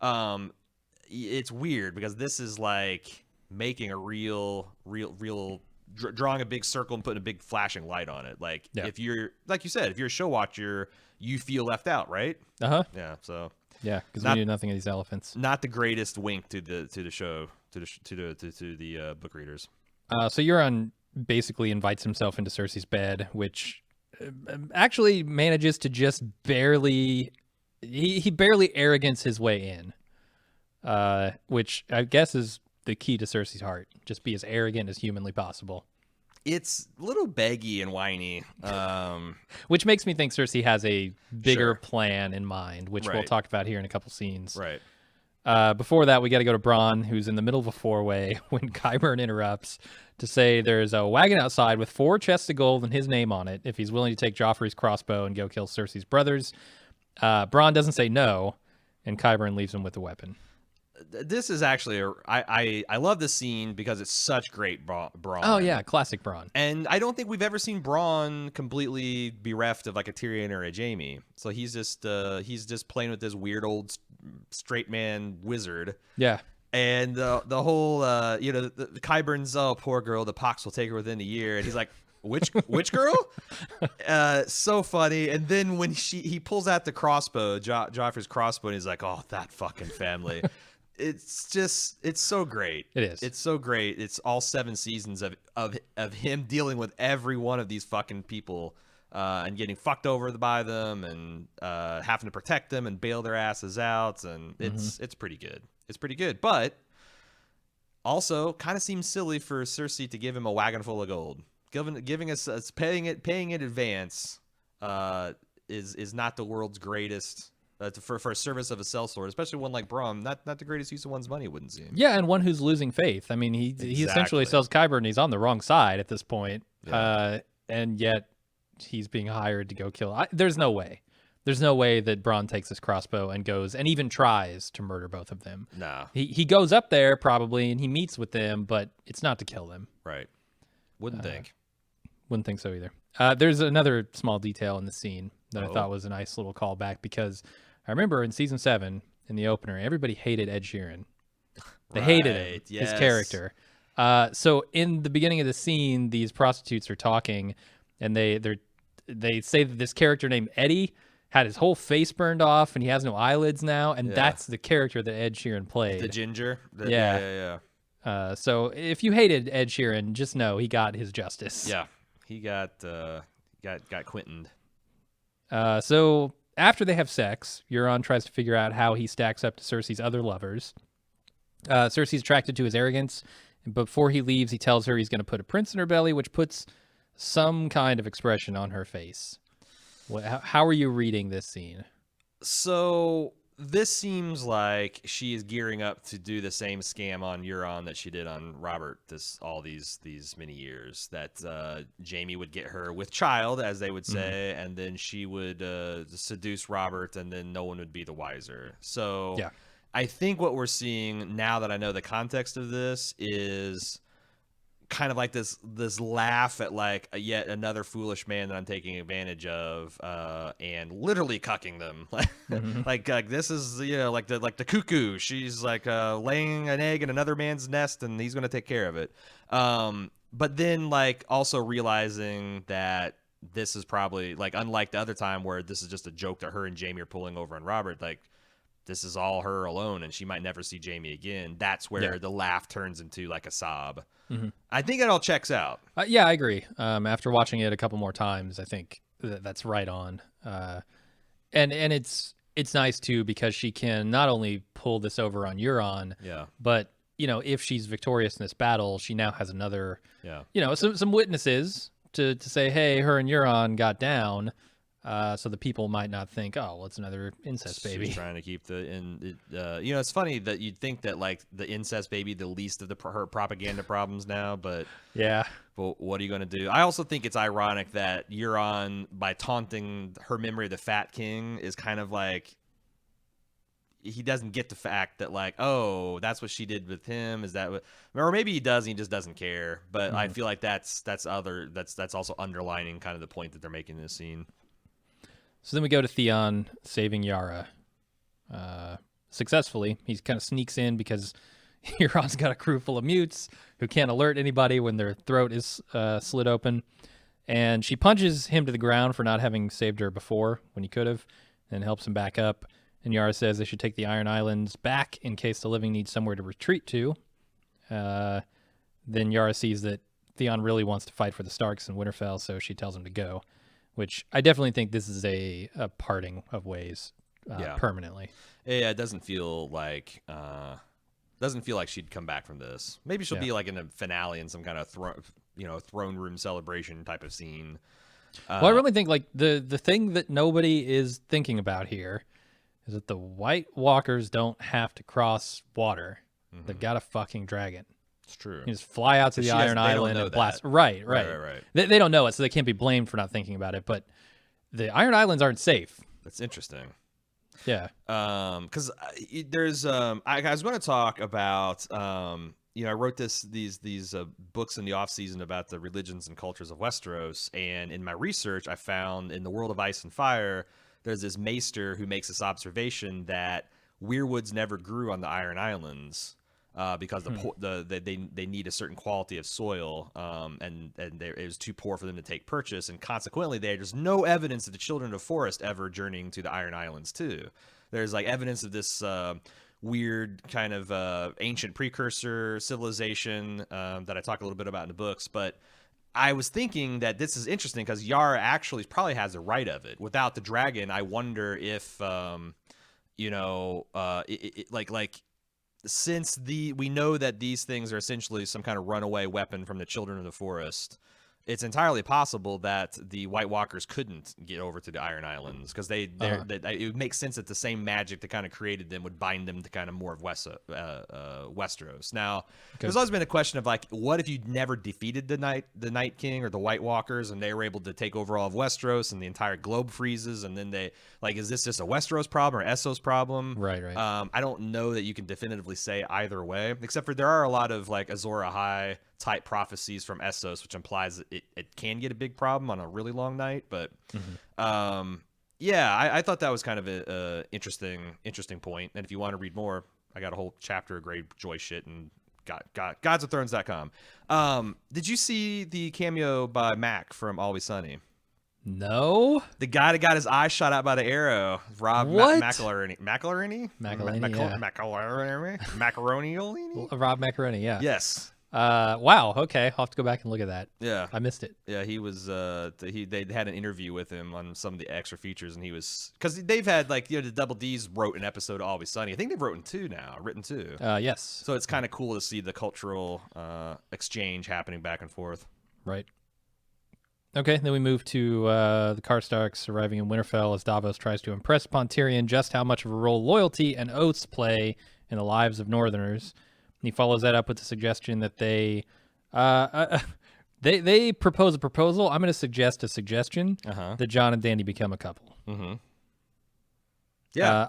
It's weird because this is like making a real drawing a big circle and putting a big flashing light on it. Like if you're, like you said, if you're a show watcher, you feel left out, right? Yeah. So. Yeah, because we knew nothing of these elephants. Not the greatest wink to the show to the book readers. So Euron basically invites himself into Cersei's bed, which actually manages to just barely he barely arrogance his way in, which I guess is the key to Cersei's heart. Just be as arrogant as humanly possible. It's a little beggy and whiny. Which makes me think Cersei has a bigger Sure. plan in mind, which we'll Right. talk about here in a couple scenes. Right. Before that, we got to go to Bronn, who's in the middle of a four-way when Qyburn interrupts to say there's a wagon outside with 4 chests of gold and his name on it if he's willing to take Joffrey's crossbow and go kill Cersei's brothers. Bronn doesn't say no, and Qyburn leaves him with the weapon. This is actually I love this scene because it's such great Bronn. Oh, yeah, classic Bronn. And I don't think we've ever seen Bronn completely bereft of like a Tyrion or a Jaime. So he's just playing with this weird old straight man wizard. Yeah. And the whole the Qyburn's, oh, poor girl, the pox will take her within a year, and he's like, which girl? So funny. And then when he pulls out the crossbow, Joffrey's crossbow, and he's like, oh, that fucking family. It's so great. It is. It's so great. It's all 7 seasons of him dealing with every one of these fucking people and getting fucked over by them and having to protect them and bail their asses out. And it's pretty good. It's pretty good. But also kind of seems silly for Cersei to give him a wagon full of gold. Giving us paying it in advance is not the world's greatest. For a service of a sellsword, especially one like Bronn, not the greatest use of one's money, wouldn't seem. Yeah, and one who's losing faith. I mean, he essentially Exactly. sells Qyburn, and he's on the wrong side at this point. Yeah. And yet he's being hired to go kill. There's no way. There's no way that Bronn takes his crossbow and goes and even tries to murder both of them. Nah. He goes up there probably and he meets with them, but it's not to kill them. Right. Wouldn't think. Wouldn't think so either. There's another small detail in the scene that I Oh. thought was a nice little callback because I remember in season 7 in the opener, everybody hated Ed Sheeran. They hated him, Right, yes. his character. So in the beginning of the scene, these prostitutes are talking, and they say that this character named Eddie had his whole face burned off, and he has no eyelids now, and Yeah. that's the character that Ed Sheeran played. The ginger. Yeah. Yeah. So if you hated Ed Sheeran, just know he got his justice. Yeah. He got Quentined. So after they have sex, Euron tries to figure out how he stacks up to Cersei's other lovers. Cersei's attracted to his arrogance. And before he leaves, he tells her he's going to put a prince in her belly, which puts some kind of expression on her face. How are you reading this scene? So this seems like she is gearing up to do the same scam on Euron that she did on Robert all these many years. That Jaime would get her with child, as they would say, and then she would seduce Robert, and then no one would be the wiser. So Yeah. I think what we're seeing now that I know the context of this is kind of like this laugh at like yet another foolish man that I'm taking advantage of, and literally cucking them. like this is like the cuckoo. She's like laying an egg in another man's nest, and he's gonna take care of it. But then like also realizing that this is probably like unlike the other time where this is just a joke that her and Jaime are pulling over on Robert. Like this is all her alone, and she might never see Jaime again. That's where the laugh turns into like a sob. I think it all checks out. Yeah, I agree. After watching it a couple more times, I think that's right on. And it's nice too because she can not only pull this over on Euron, Yeah. but if she's victorious in this battle, she now has another, Yeah. some witnesses to say, hey, her and Euron got down. So the people might not think, oh, well, it's another incest baby. She's trying to keep it's funny that you'd think that like the incest baby, the least of her propaganda problems now, but Yeah. what are you going to do? I also think it's ironic that Euron, by taunting her memory of the Fat King, is kind of like he doesn't get the fact that like, oh, that's what she did with him. Is that what? Or maybe he does, and he just doesn't care. But I feel like that's also underlining kind of the point that they're making in this scene. So then we go to Theon saving Yara successfully. He kind of sneaks in because Euron's got a crew full of mutes who can't alert anybody when their throat is slit open. And she punches him to the ground for not having saved her before when he could have, and helps him back up. And Yara says they should take the Iron Islands back in case the living need somewhere to retreat to. Then Yara sees that Theon really wants to fight for the Starks in Winterfell, so she tells him to go. Which I definitely think this is a parting of ways permanently. Yeah, it doesn't feel like she'd come back from this. Maybe she'll be like in a finale in some kind of throne room celebration type of scene. Well, I really think like the thing that nobody is thinking about here is that the White Walkers don't have to cross water. They've got a fucking dragon. It's true. You just fly out to the Iron Island and blast. Right. They don't know it, so they can't be blamed for not thinking about it. But the Iron Islands aren't safe. That's interesting. Yeah. Because there's I was going to talk about I wrote these books in the off season about the religions and cultures of Westeros, and in my research I found in the World of Ice and Fire there's this maester who makes this observation that weirwoods never grew on the Iron Islands because they need a certain quality of soil, and it was too poor for them to take purchase, and consequently there's no evidence of the Children of Forest ever journeying to the Iron Islands too. There's like evidence of this weird kind of ancient precursor civilization that I talk a little bit about in the books, but I was thinking that this is interesting because Yara actually probably has a right of it. Without the dragon, I wonder if since we know that these things are essentially some kind of runaway weapon from the Children of the Forest, it's entirely possible that the White Walkers couldn't get over to the Iron Islands because it would make sense that the same magic that kind of created them would bind them to kind of more of Westeros. Now, there's always been a question of like, what if you never defeated the Night King or the White Walkers and they were able to take over all of Westeros and the entire globe freezes, and then is this just a Westeros problem or Essos problem? Right. I don't know that you can definitively say either way, except for there are a lot of like Azor Ahai type prophecies from Essos, which implies that it can get a big problem on a really long night. But I thought that was kind of a interesting point. And if you want to read more, I got a whole chapter of Greyjoy shit and godsofthrones.com. Did you see the cameo by Mac from Always Sunny? No. The guy that got his eye shot out by the arrow, Rob McElhenney. Macaroni? Rob Macaroni, yeah. Yes. Wow. Okay, I'll have to go back and look at that. Yeah, I missed it. Yeah, he was. They had an interview with him on some of the extra features, and he was because they've had the Double D's wrote an episode of Always Sunny. I think they've written two. Yes. So it's kind of cool to see the cultural exchange happening back and forth. Right. Okay, then we move to the Karstarks arriving in Winterfell as Davos tries to impress upon Tyrion just how much of a role loyalty and oaths play in the lives of Northerners. And he follows that up with the suggestion that they propose a proposal. I'm going to suggest a suggestion that Jon and Dany become a couple. Mm-hmm. Yeah.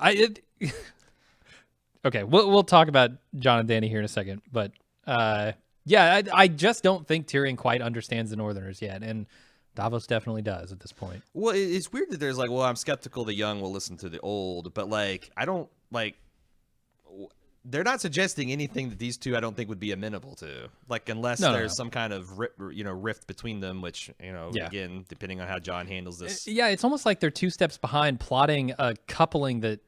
Okay, we'll talk about Jon and Dany here in a second, but I just don't think Tyrion quite understands the Northerners yet, and Davos definitely does at this point. Well, it's weird that there's I'm skeptical the young will listen to the old, but I don't they're not suggesting anything that these two I don't think would be amenable to, unless there's some kind of rift between them, which again, depending on how Jon handles this. Yeah, it's almost like they're two steps behind plotting a coupling that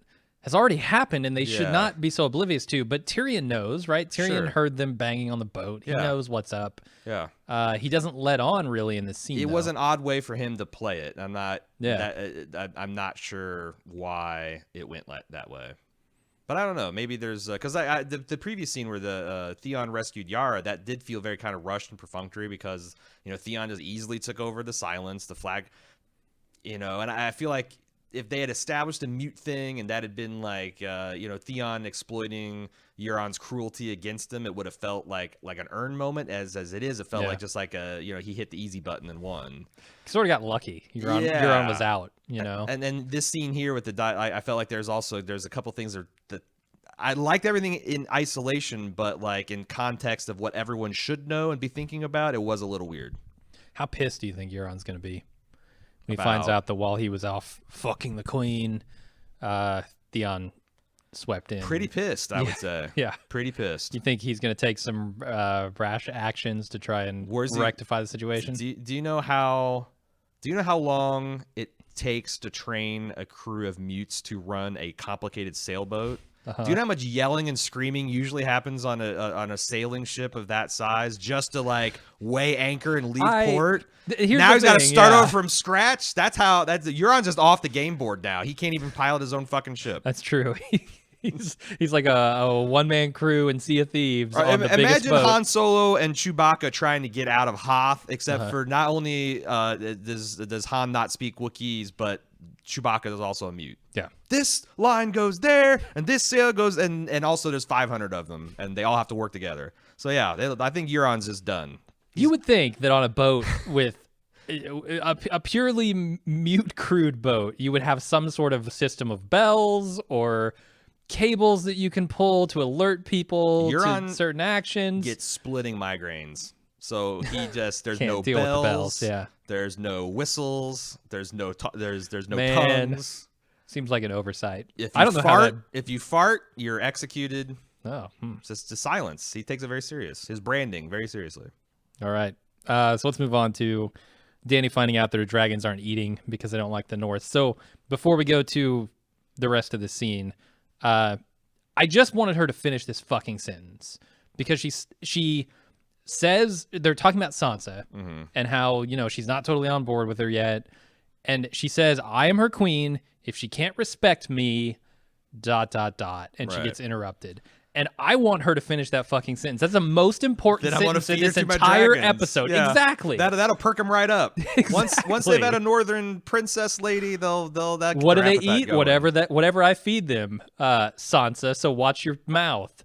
has already happened and they should not be so oblivious to. But Tyrion knows, right? Tyrion heard them banging on the boat. He knows what's up. Yeah. He doesn't let on really in this scene. It was an odd way for him to play it. I'm not. Yeah. I'm not sure why it went that way. But I don't know. Maybe there's because the previous scene where the Theon rescued Yara, that did feel very kind of rushed and perfunctory because Theon just easily took over the silence, the flag, and I feel like if they had established a mute thing and that had been Theon exploiting Euron's cruelty against him, it would have felt like an earned moment. As it is, it felt like just he hit the easy button and won. Sort of got lucky. Euron was out, And then this scene here with I felt like there's a couple things that I liked everything in isolation, but in context of what everyone should know and be thinking about, it was a little weird. How pissed do you think Euron's going to be when he finds out that while he was off fucking the queen, Theon swept in? Pretty pissed, I would say. Yeah. Pretty pissed. You think he's going to take some rash actions to try and rectify the situation? Do you know how long it takes to train a crew of mutes to run a complicated sailboat? Do you know how much yelling and screaming usually happens on a sailing ship of that size just to weigh anchor and leave port? Now he's got to start over from scratch. That's Euron's just off the game board now. He can't even pilot his own fucking ship. That's true. he's like a one-man crew in Sea of Thieves on the biggest Imagine boat. Han Solo and Chewbacca trying to get out of Hoth, except for not only does Han not speak Wookiees, but Chewbacca is also a mute. Yeah. This line goes there, and this sail goes, and also there's 500 of them, and they all have to work together. So yeah, I think Euron's is done. You would think that on a boat with a purely mute crewed boat, you would have some sort of system of bells or cables that you can pull to alert people Euron to certain actions. Gets splitting migraines. So he just there's Can't no deal with the bells, bells, yeah. There's no whistles, there's no there's no Man. tongues. Seems like an oversight. If I don't know fart, how that. if you fart, you're executed. Oh, It's just silence. He takes it very serious. His branding very seriously. all right. So let's move on to Dany finding out that her dragons aren't eating because they don't like the North. So before we go to the rest of the scene, I just wanted her to finish this fucking sentence because she says they're talking about Sansa and how, you know, she's not totally on board with her yet. And she says, I am her queen. If she can't respect me, ... And she Right. gets interrupted. And I want her to finish that fucking sentence. That's the most important Then I want to sentence in feed her this to my entire dragons. episode. Yeah. Exactly. That'll perk them right up. Once they've Exactly. had a northern princess lady, they'll that What do their they appetite eat? going. Whatever I feed them, Sansa. So watch your mouth.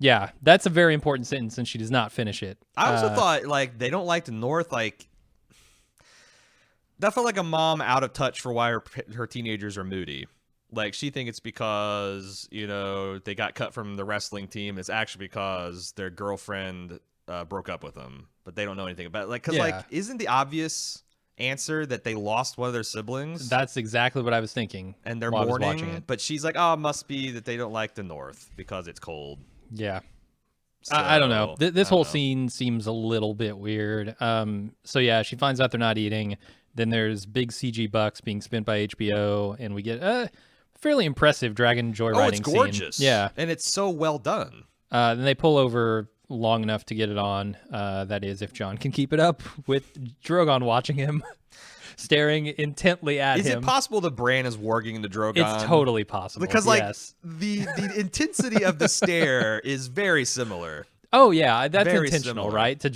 Yeah, that's a very important sentence, and she does not finish it. I also thought like they don't like the North. Like that felt like a mom out of touch for why her teenagers are moody. Like she think it's because, you know, they got cut from the wrestling team. It's actually because their girlfriend broke up with them, but they don't know anything about it. Like, because like, isn't the obvious answer that they lost one of their siblings? That's exactly what I was thinking. And they're while I was mourning. watching it. But she's like, oh, it must be that they don't like the North because it's cold. Yeah. So, I don't know. This I whole don't know. scene seems a little bit weird. So yeah, she finds out they're not eating. Then there's big CG bucks being spent by HBO, and we get a fairly impressive dragon joyriding Oh, it's gorgeous. scene. Yeah. And it's so well done. Then they pull over long enough to get it on. That is, if Jon can keep it up with Drogon watching him, staring intently at Is him. it possible the Bran is warging the Drogon? It's totally possible. Because like yes. the intensity of the stare is very similar. Oh yeah, that's Very intentional, similar. right? To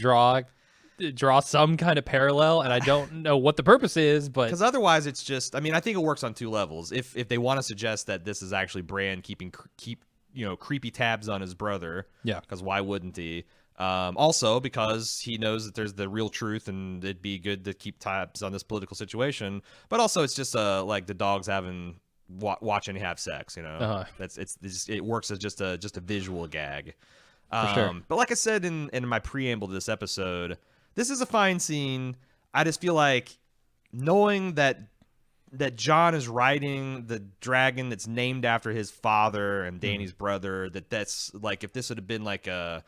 draw some kind of parallel, and I don't know what the purpose is, but Because otherwise, it's just. I mean, I think it works on two levels. If they want to suggest that this is actually Bran keep creepy tabs on his brother, yeah, because why wouldn't he? Also, because he knows that there's the real truth, and it'd be good to keep tabs on this political situation. But also, it's just like the dogs having watching have sex. You know, it works as just a visual gag. sure. But like I said in my preamble to this episode, this is a fine scene. I just feel like knowing that Jon is riding the dragon that's named after his father and Dany's brother, that's like, if this would have been like a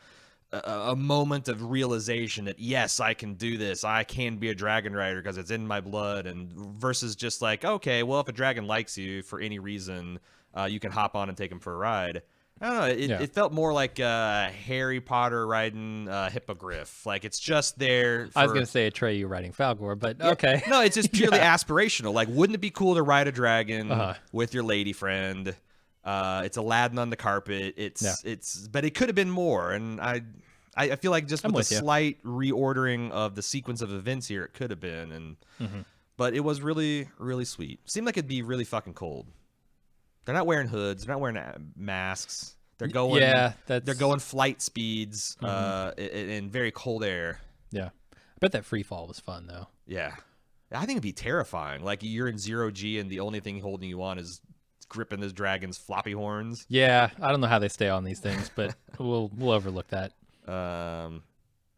moment of realization that, yes, I can do this. I can be a dragon rider because it's in my blood, and versus just like, okay, well, if a dragon likes you for any reason, you can hop on and take him for a ride. I don't know. It felt more like Harry Potter riding hippogriff. Like it's just there. I was gonna say Atreyu riding Falgor, but okay. No, it's just purely aspirational. Like, wouldn't it be cool to ride a dragon with your lady friend? It's Aladdin on the carpet. But it could have been more. And I feel like just with a slight reordering of the sequence of events here, it could have been. But it was really, really sweet. Seemed like it'd be really fucking cold. They're not wearing hoods. They're not wearing masks. They're going. Yeah, they're going flight speeds in very cold air. Yeah, I bet that free fall was fun though. Yeah, I think it'd be terrifying. Like you're in 0G and the only thing holding you on is gripping this dragon's floppy horns. Yeah, I don't know how they stay on these things, but we'll overlook that.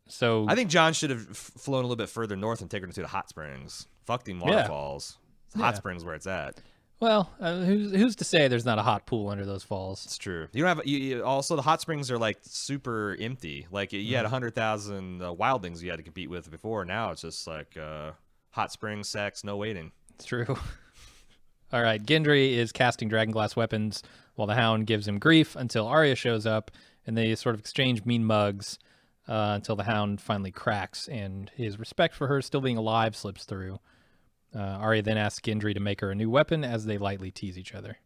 So I think Jon should have flown a little bit further north and taken her to the hot springs. Fuck them waterfalls. Hot springs where it's at. Well, who's to say there's not a hot pool under those falls? It's true. You don't have. You also, the hot springs are like super empty. Like you had 100,000 wildlings you had to compete with before. Now it's just like hot springs, sex, no waiting. It's true. All right, Gendry is casting dragonglass weapons while the Hound gives him grief until Arya shows up, and they sort of exchange mean mugs until the Hound finally cracks, and his respect for her still being alive slips through. Arya then asks Gendry to make her a new weapon as they lightly tease each other.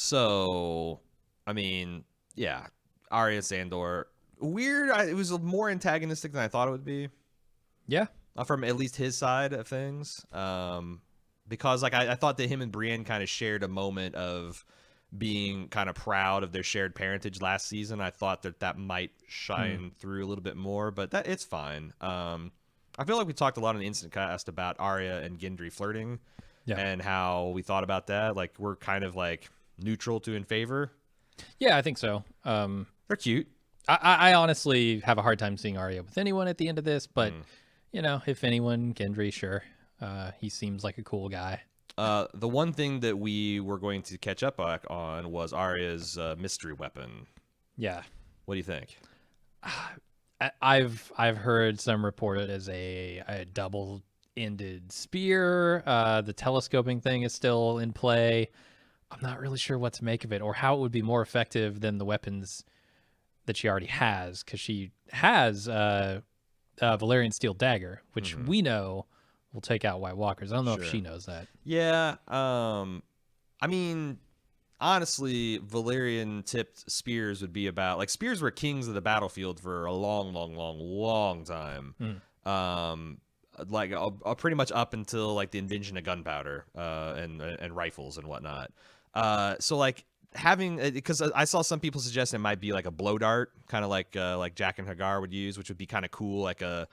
So, I mean, yeah, Arya Sandor. Weird. It was more antagonistic than I thought it would be. Yeah. From at least his side of things. Because like I thought that him and Brienne kind of shared a moment of being kind of proud of their shared parentage last season. I thought that might shine through a little bit more, but it's fine. I feel like we talked a lot in the Instant Cast about Arya and Gendry flirting, and how we thought about that. Like we're kind of like neutral to in favor. Yeah, I think so. They're cute. I honestly have a hard time seeing Arya with anyone at the end of this, but you know, if anyone, Gendry, sure. He seems like a cool guy. The one thing that we were going to catch up on was Arya's mystery weapon. Yeah. What do you think? I've heard some report it as a double-ended spear. The telescoping thing is still in play. I'm not really sure what to make of it or how it would be more effective than the weapons that she already has, because she has Valyrian steel dagger, which we know will take out White Walkers. I don't know if she knows that. Yeah. I mean, honestly, Valyrian tipped spears would be about like spears were kings of the battlefield for a long time. Like pretty much up until like the invention of gunpowder and rifles and whatnot. So like having, because I saw some people suggest it might be like a blow dart, kind of like Jack and Hagar would use, which would be kind of cool, like a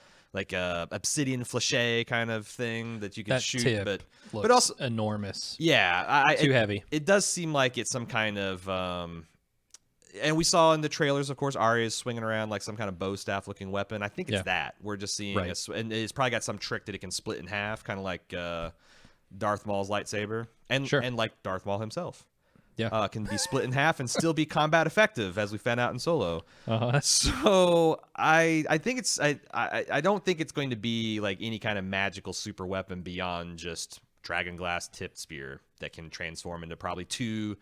obsidian flechet kind of thing that you can shoot, but also enormous. Yeah, too heavy. It does seem like it's some kind of and we saw in the trailers, of course, Arya is swinging around like some kind of bow staff looking weapon. I think it's that we're just seeing, and it's probably got some trick that it can split in half, kind of like Darth Maul's lightsaber, and like Darth Maul himself. Yeah, can be split in half and still be combat effective, as we found out in Solo. So I think it's I don't think it's going to be like any kind of magical super weapon beyond just dragon glass tipped spear that can transform into probably 2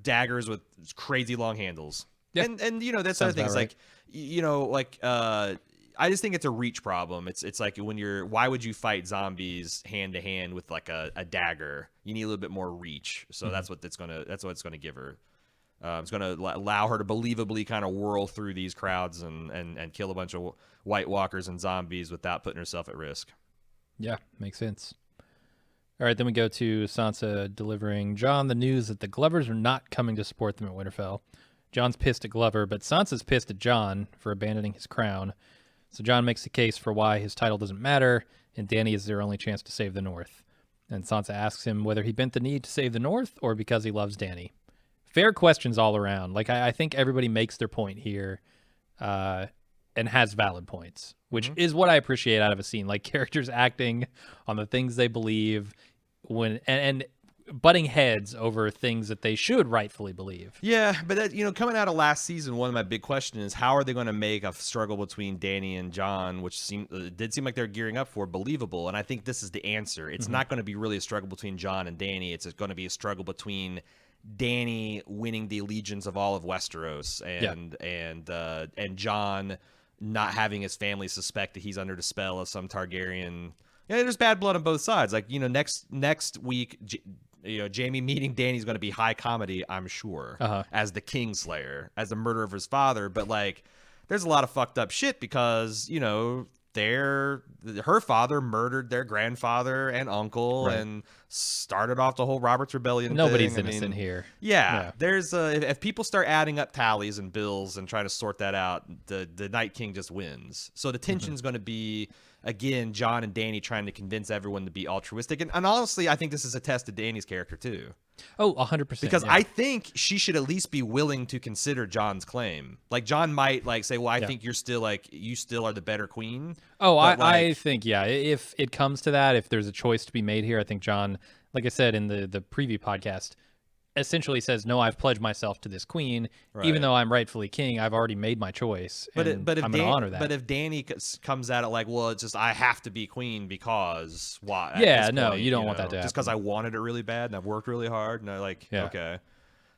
daggers with crazy long handles. Yeah. And you know, that's other things, like you know, like I just think it's a reach problem. It's like when why would you fight zombies hand to hand with like a dagger? You need a little bit more reach. So that's what it's gonna give her. It's gonna allow her to believably kind of whirl through these crowds and kill a bunch of White Walkers and zombies without putting herself at risk. Yeah, makes sense. All right, then we go to Sansa delivering Jon the news that the Glovers are not coming to support them at Winterfell. Jon's pissed at Glover, but Sansa's pissed at Jon for abandoning his crown. So Jon makes the case for why his title doesn't matter, and Dany is their only chance to save the North. And Sansa asks him whether he bent the knee to save the North or because he loves Dany. Fair questions all around. Like, I think everybody makes their point here and has valid points, which is what I appreciate out of a scene. Like, characters acting on the things they believe and butting heads over things that they should rightfully believe. Yeah, but that, you know, coming out of last season, one of my big questions is how are they going to make a struggle between Dany and Jon, which did seem like they're gearing up for, believable? And I think this is the answer. It's not going to be really a struggle between Jon and Dany. It's going to be a struggle between Dany winning the allegiance of all of Westeros and Jon not having his family suspect that he's under the spell of some Targaryen. Yeah, there's bad blood on both sides. Like, you know, next week, you know, Jaime meeting Dany's going to be high comedy, I'm sure, as the Kingslayer, as the murderer of his father. But like, there's a lot of fucked up shit because, you know, her father murdered their grandfather and uncle and started off the whole Robert's Rebellion. Nobody's innocent here. Yeah, there's if people start adding up tallies and bills and trying to sort that out, the Night King just wins. So the tension's going to be, again, Jon and Dany trying to convince everyone to be altruistic. And honestly, I think this is a test of Dany's character too. Oh, 100%. Because I think she should at least be willing to consider Jon's claim. Like, Jon might like say, well, I think you still are the better queen. Oh, I think, if it comes to that, if there's a choice to be made here, I think Jon, like I said in the preview podcast, essentially says, no, I've pledged myself to this queen, even though I'm rightfully king. I've already made my choice, but I'm going to honor that. But if Dany comes at it like, well, it's just I have to be queen because why? Yeah, no, you don't want that to happen. Just because I wanted it really bad and I've worked really hard, and I okay.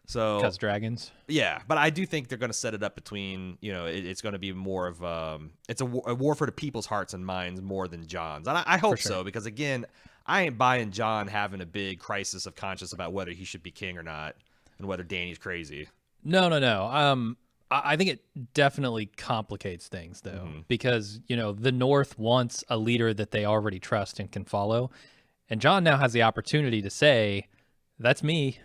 So because dragons. Yeah, but I do think they're going to set it up between, you know, it's going to be more of it's a war for the people's hearts and minds more than Jon's. And I hope so, because again, I ain't buying John having a big crisis of conscience about whether he should be king or not, and whether Dany's crazy. No. I think it definitely complicates things, though, because, the North wants a leader that they already trust and can follow. And John now has the opportunity to say, that's me.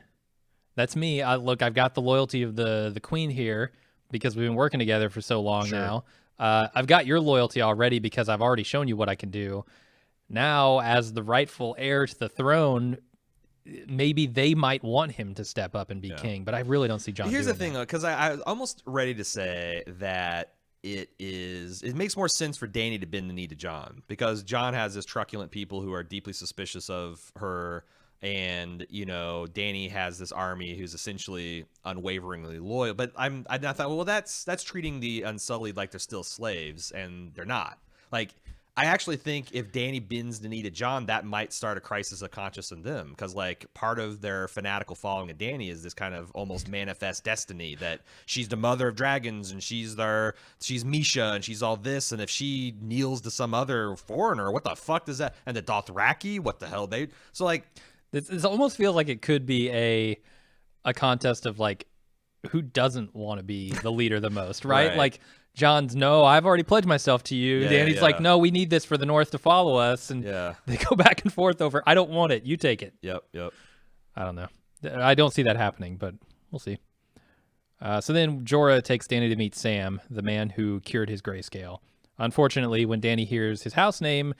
That's me. Look, I've got the loyalty of the queen here because we've been working together for so long now. I've got your loyalty already because I've already shown you what I can do. Now, as the rightful heir to the throne, maybe they might want him to step up and be king, but I really don't see John. Here's the doing thing, because I was almost ready to say that it makes more sense for Dany to bend the knee to John, because John has this truculent people who are deeply suspicious of her, and Dany has this army who's essentially unwaveringly loyal. But I thought, well, that's treating the Unsullied like they're still slaves, and they're not. Like, I actually think if Dany bends the knee to John, that might start a crisis of conscience in them, because like part of their fanatical following of Dany is this kind of almost manifest destiny that she's the mother of dragons and she's Misha and she's all this, and if she kneels to some other foreigner, what the fuck does that? And the Dothraki, what the hell so like this almost feels like it could be a contest of like who doesn't want to be the leader the most, right? Like. John's, no, I've already pledged myself to you. Dany's like, no, we need this for the North to follow us. And they go back and forth over, I don't want it. You take it. Yep. I don't know. I don't see that happening, but we'll see. So then Jorah takes Dany to meet Sam, the man who cured his grayscale. Unfortunately, when Dany hears his house name,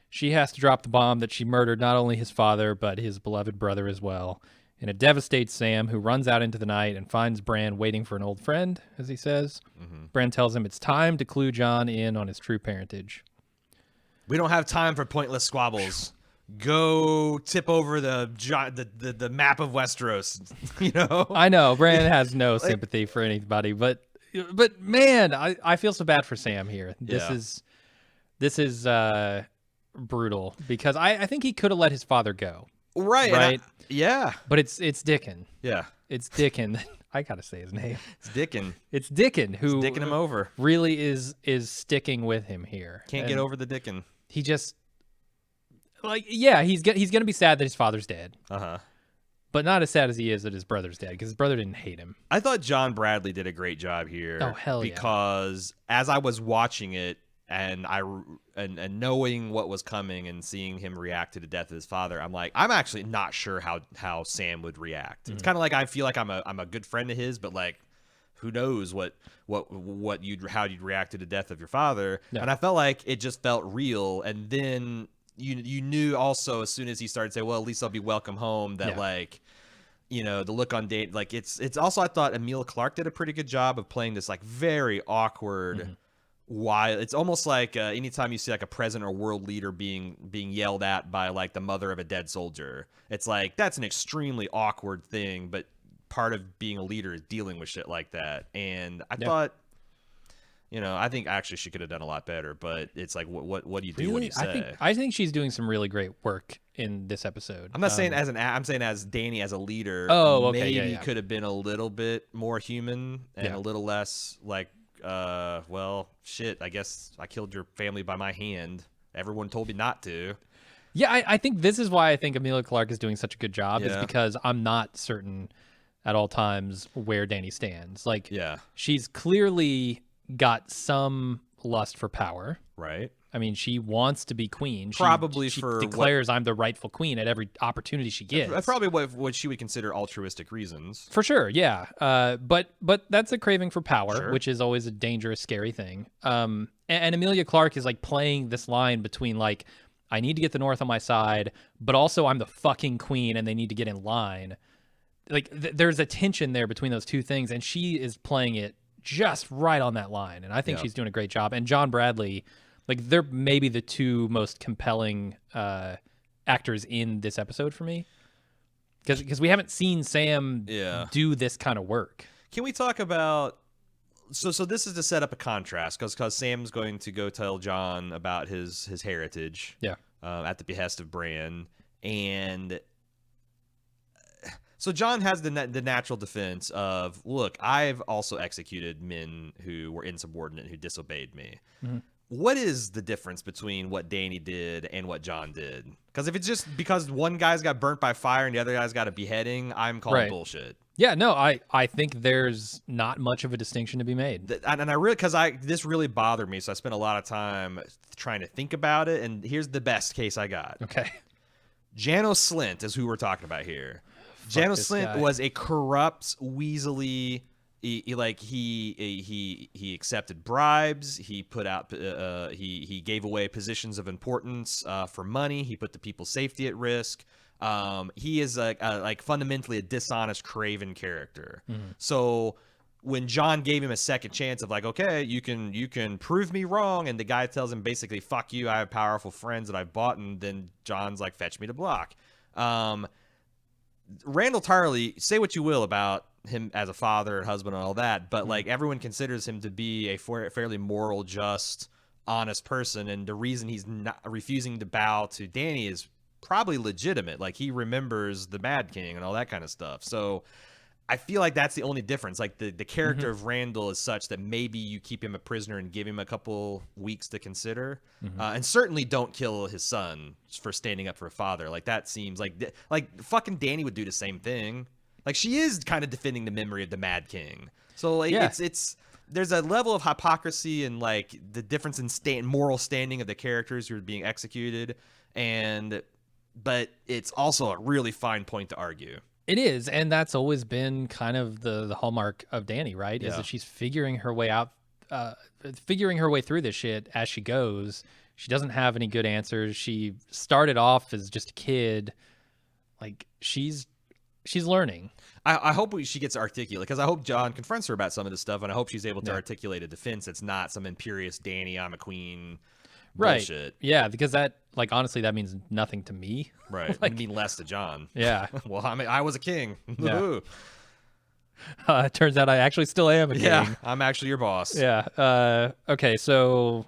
she has to drop the bomb that she murdered not only his father, but his beloved brother as well. And it devastates Sam, who runs out into the night and finds Bran waiting for an old friend, as he says. Bran tells him it's time to clue Jon in on his true parentage. We don't have time for pointless squabbles. Go tip over the map of Westeros, I know, Bran has no sympathy for anybody, but man, I feel so bad for Sam here. This is brutal, because I think he could have let his father go. Right. Yeah. But it's Dickon. Yeah. It's Dickon. I gotta say his name. It's Dickon. It's Dickon who dicking him over. Really is sticking with him here. Can't get over the Dickon. He just he's gonna be sad that his father's dead. But not as sad as he is that his brother's dead, because his brother didn't hate him. I thought John Bradley did a great job here. Oh hell yeah! Because as I was watching it, and knowing what was coming and seeing him react to the death of his father, I'm like, I'm actually not sure how Sam would react. It's kind of like I feel like I'm a good friend of his, but like, who knows how you'd react to the death of your father. Yeah. And I felt like it just felt real. And then you knew also, as soon as he started saying, well, at least I'll be welcome home, that like, the look on Dany, like it's also, I thought Emilia Clarke did a pretty good job of playing this like very awkward. Why it's almost like anytime you see like a president or world leader being yelled at by like the mother of a dead soldier, it's like that's an extremely awkward thing, but part of being a leader is dealing with shit like that. And I thought, I think actually she could have done a lot better, but it's like what do you do? Really? What do you say? I think she's doing some really great work in this episode. I'm not saying I'm saying as Dany as a leader. Oh, okay, maybe could have been a little bit more human and a little less like. Well, shit, I guess I killed your family by my hand. Everyone told me not to. Yeah, I think this is why I think Emilia Clarke is doing such a good job, is because I'm not certain at all times where Dany stands. Like, she's clearly got some lust for power. Right. I mean, she wants to be queen. Probably she for declares I'm the rightful queen at every opportunity she gets. Probably what she would consider altruistic reasons. For sure, yeah. But that's a craving for power, which is always a dangerous, scary thing. And Emilia Clarke is like playing this line between like, I need to get the North on my side, but also I'm the fucking queen and they need to get in line. Like there's a tension there between those two things, and she is playing it just right on that line. And I think she's doing a great job. And John Bradley, like, they're maybe the two most compelling actors in this episode for me, because we haven't seen Sam do this kind of work. Can we talk about so this is to set up a contrast, because Sam's going to go tell Jon about his heritage at the behest of Bran, and so Jon has the natural defense of, look, I've also executed men who were insubordinate, who disobeyed me. what is the difference between what Dany did and what Jon did? Because if it's just because one guy's got burnt by fire and the other guy's got a beheading, I'm calling bullshit. Yeah, no, I think there's not much of a distinction to be made. And I really, this really bothered me, so I spent a lot of time trying to think about it, and here's the best case I got. Okay. Janos Slynt is who we're talking about here. Janos Slynt was a corrupt, weaselly. He accepted bribes. He put out. He gave away positions of importance for money. He put the people's safety at risk. He is like fundamentally a dishonest, craven character. Mm-hmm. So when Jon gave him a second chance of like, okay, you can prove me wrong, and the guy tells him basically, fuck you, I have powerful friends that I've bought, and then Jon's like, fetch me to block. Randyll Tarly, say what you will about him as a father and husband and all that, but like everyone considers him to be a fairly moral, just, honest person, and the reason he's not refusing to bow to Dany is probably legitimate. Like he remembers the Mad King and all that kind of stuff. So I feel like that's the only difference. Like the character of Randyll is such that maybe you keep him a prisoner and give him a couple weeks to consider, and certainly don't kill his son for standing up for a father. Like that seems like fucking Dany would do the same thing. Like she is kind of defending the memory of the Mad King. So like it's there's a level of hypocrisy and like the difference in moral standing of the characters who are being executed, but it's also a really fine point to argue. It is, and that's always been kind of the hallmark of Dany, right? Is that she's figuring her way out, figuring her way through this shit as she goes. She doesn't have any good answers. She started off as just a kid. Like she's learning. I hope she gets articulate, because I hope Jon confronts her about some of this stuff, and I hope she's able to articulate a defense that's not some imperious Dany, I'm a queen bullshit. Yeah, because that, like, honestly, that means nothing to me. Right. Like, I mean less to Jon. Yeah. Well, I was a king. Yeah. It turns out I actually still am a king. Yeah, I'm actually your boss. Yeah. Okay, so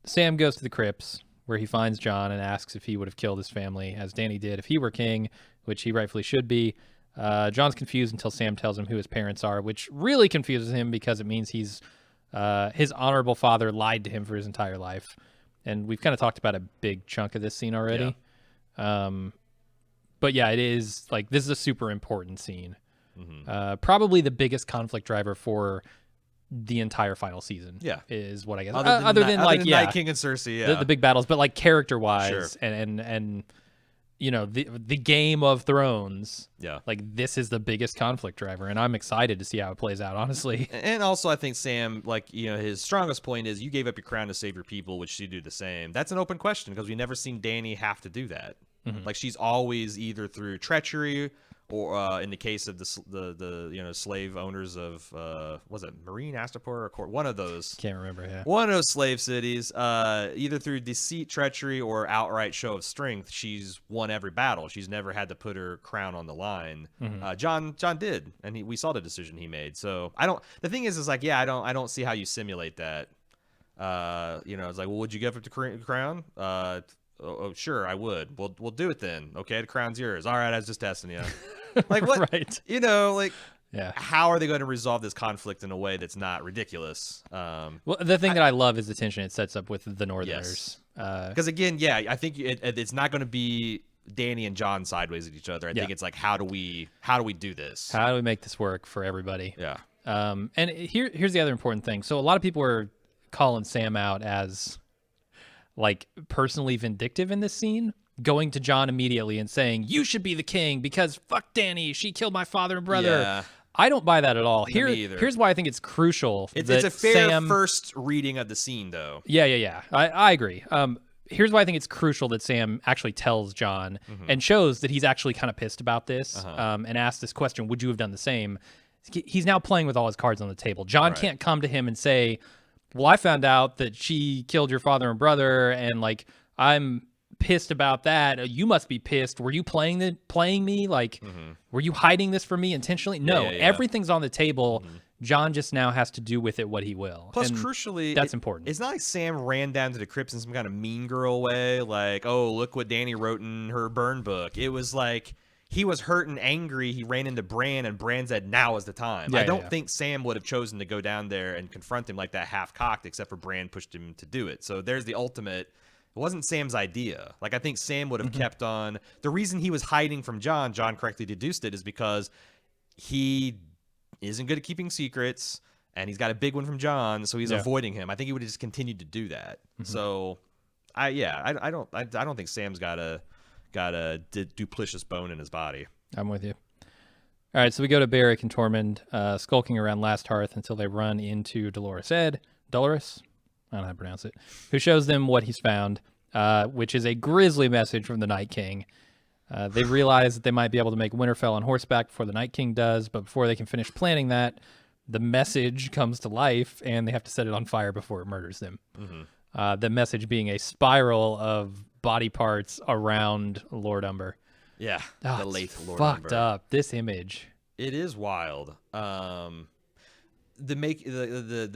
Sam goes to the crypts where he finds Jon and asks if he would have killed his family as Dany did if he were king, which he rightfully should be. Jon's confused until Sam tells him who his parents are, which really confuses him because it means his honorable father lied to him for his entire life. And we've kind of talked about a big chunk of this scene already. Yeah. But yeah, it is like, this is a super important scene. Mm-hmm. Probably the biggest conflict driver for the entire final season. Yeah, is what I guess. Other than Night King and Cersei, the big battles, but like character wise, and you know, the Game of Thrones. Yeah, like this is the biggest conflict driver, and I'm excited to see how it plays out, honestly. And also, I think Sam, like, you know, his strongest point is you gave up your crown to save your people, which she do the same. That's an open question because we've never seen Dany have to do that. Mm-hmm. Like she's always either through treachery or in the case of the you know, slave owners of was it Marine, Astapor, or Court, one of those, can't remember, one of those slave cities, either through deceit, treachery, or outright show of strength, she's won every battle. She's never had to put her crown on the line. Mm-hmm. Jon did, and we saw the decision he made. So the thing is like, yeah, I don't see how you simulate that. You know, it's like, well, would you give up the crown? Oh, sure, I would. We'll do it then. Okay, the crown's yours. All right, I was just testing you. Like, what? Right. You know, like, yeah. How are they going to resolve this conflict in a way that's not ridiculous? Well, the thing that I love is the tension it sets up with the Northerners. Because again, yeah, I think it's not going to be Dany and Jon sideways at each other. I think it's like, how do we do this? How do we make this work for everybody? Yeah. And here's the other important thing. So a lot of people are calling Sam out as like personally vindictive in this scene, going to Jon immediately and saying, you should be the king because fuck Dany, she killed my father and brother. Yeah. I don't buy that at all. Here's why I think it's crucial. It's a fair first reading of the scene, though. Yeah. I agree. Here's why I think it's crucial that Sam actually tells Jon and shows that he's actually kind of pissed about this, and asks this question, would you have done the same? He's now playing with all his cards on the table. Jon can't come to him and say, well, I found out that she killed your father and brother, and like, I'm pissed about that. You must be pissed. Were you playing me? Like, were you hiding this from me intentionally? No, everything's on the table. Jon just now has to do with it what he will. Plus, crucially, that's important. It's not like Sam ran down to the crypts in some kind of mean girl way, like, oh, look what Dany wrote in her burn book. It was like, he was hurt and angry. He ran into Bran, and Bran said, "Now is the time." I don't think Sam would have chosen to go down there and confront him like that, half-cocked, except for Bran pushed him to do it. So there's the ultimate. It wasn't Sam's idea. Like, I think Sam would have kept on. The reason he was hiding from John correctly deduced it, is because he isn't good at keeping secrets, and he's got a big one from John, so he's avoiding him. I think he would have just continued to do that. So, I don't think Sam's got a duplicious bone in his body. I'm with you. All right, so we go to Beric and Tormund skulking around Last Hearth until they run into Dolorous Edd. Dolorous? I don't know how to pronounce it. Who shows them what he's found, which is a grisly message from the Night King. They realize that they might be able to make Winterfell on horseback before the Night King does, but before they can finish planning that, the message comes to life, and they have to set it on fire before it murders them. The message being a spiral of body parts around Lord Umber. Yeah, the late Lord fucked Umber. up. This image. It is wild. The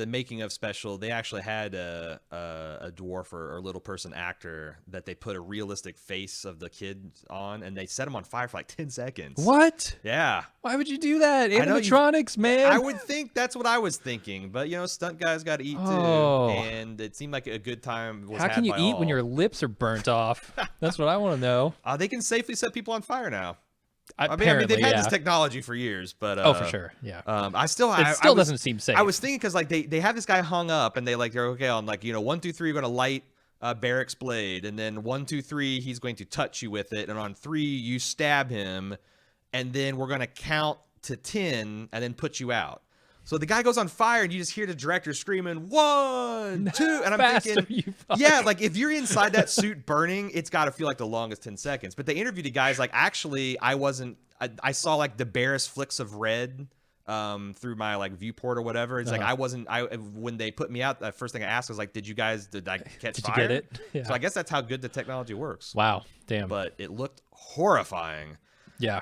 making of special, they actually had a dwarf or little person actor that they put a realistic face of the kid on, and they set him on fire for like 10 seconds. What? Yeah. Why would you do that? I know Animatronics, man. I would think that's what I was thinking, but stunt guys got to eat too, and it seemed like a good time was How had can you by eat all. when your lips are burnt off? That's what I want to know. They can safely set people on fire now. Apparently, they've had this technology for years, but for sure, yeah. it still doesn't seem safe. I was thinking because they have this guy hung up, and they're okay on 1, 2, 3, you're gonna light Beric's blade, and then 1, 2, 3, he's going to touch you with it, and on 3 you stab him, and then we're gonna count to 10 and then put you out. So the guy goes on fire, and you just hear the director screaming 1, 2, and I'm thinking, yeah, like if you're inside that suit burning, it's got to feel like the longest 10 seconds. But they interviewed the guys like, actually, I saw like the barest flicks of red through my viewport or whatever. It's when they put me out, the first thing I asked was like, did I catch did fire? You get it? Yeah. So I guess that's how good the technology works. Wow, damn. But it looked horrifying. Yeah.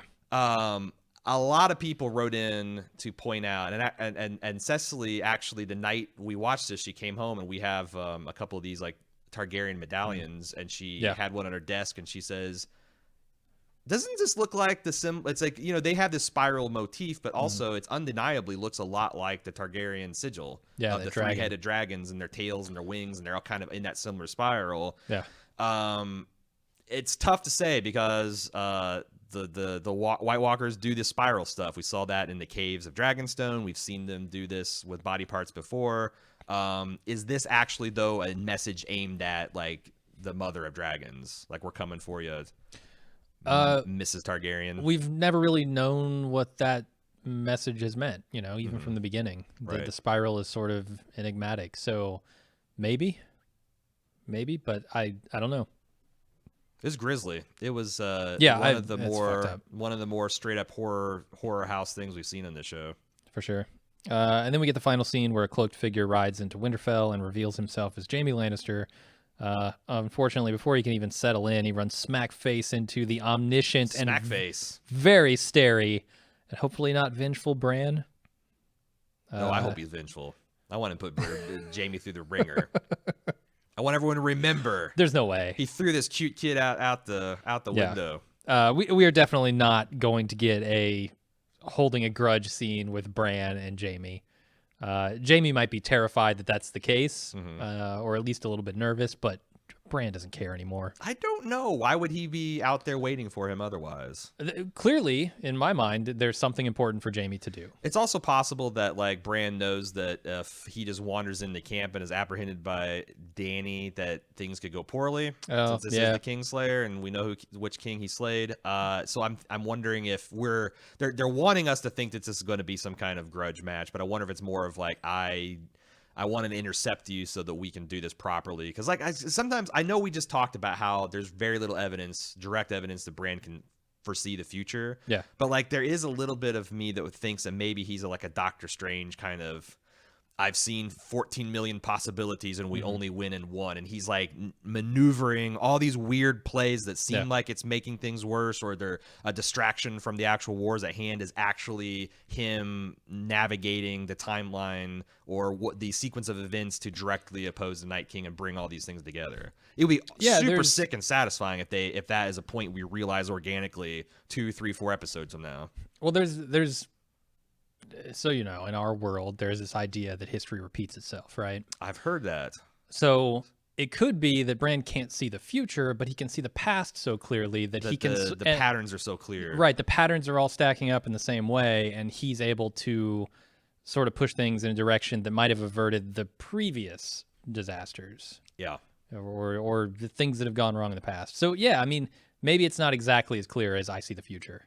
A lot of people wrote in to point out, and Cecily, actually, the night we watched this, she came home, and we have a couple of these like Targaryen medallions, and she had one on her desk, and she says, "Doesn't this look like the symbol?" It's like, they have this spiral motif, but also it's undeniably looks a lot like the Targaryen sigil of the three-headed dragons and their tails and their wings, and they're all kind of in that similar spiral. Yeah. It's tough to say because the White Walkers do this spiral stuff. We saw that in the caves of Dragonstone. We've seen them do this with body parts before. Is this actually, though, a message aimed at like the mother of dragons? Like, we're coming for you, Mrs. Targaryen. We've never really known what that message has meant, even from the beginning. The spiral is sort of enigmatic. So maybe, but I don't know. It was grisly. It was one of the more straight up horror house things we've seen in this show. For sure. And then we get the final scene where a cloaked figure rides into Winterfell and reveals himself as Jaime Lannister. Unfortunately, before he can even settle in, he runs smack face into the omniscient and very starey and hopefully not vengeful Bran. No, I hope he's vengeful. I want to put Jaime through the ringer. I want everyone to remember. James no way he threw this cute kid out the window. We are definitely not going to get a holding a grudge scene with Bran and Jaime. Jaime might be terrified that that's the case, or at least a little bit nervous, but Bran doesn't care anymore. I don't know. Why would he be out there waiting for him otherwise? Clearly, in my mind, there's something important for Jaime to do. It's also possible that Bran knows that if he just wanders into camp and is apprehended by Dany, that things could go poorly. Since this is the Kingslayer, and we know which king he slayed. So I'm wondering if they're wanting us to think that this is going to be some kind of grudge match, but I wonder if it's more of I want to intercept you so that we can do this properly. Because sometimes I know we just talked about how there's very little direct evidence that Bran can foresee the future. Yeah. But there is a little bit of me that thinks that maybe he's like a Doctor Strange kind of I've seen 14 million possibilities and we only win in one. And he's like maneuvering all these weird plays that seem like it's making things worse, or they're a distraction from the actual wars at hand, is actually him navigating the timeline or what the sequence of events to directly oppose the Night King and bring all these things together. It would be super sick and satisfying if that is a point we realize organically 2, 3, 4 episodes from now. Well, there's so, in our world, there's this idea that history repeats itself, right? I've heard that. So it could be that Bran can't see the future, but he can see the past so clearly that he can... The patterns are so clear. Right, the patterns are all stacking up in the same way, and he's able to sort of push things in a direction that might have averted the previous disasters. Yeah. Or the things that have gone wrong in the past. So, yeah, I mean, maybe it's not exactly as clear as I see the future.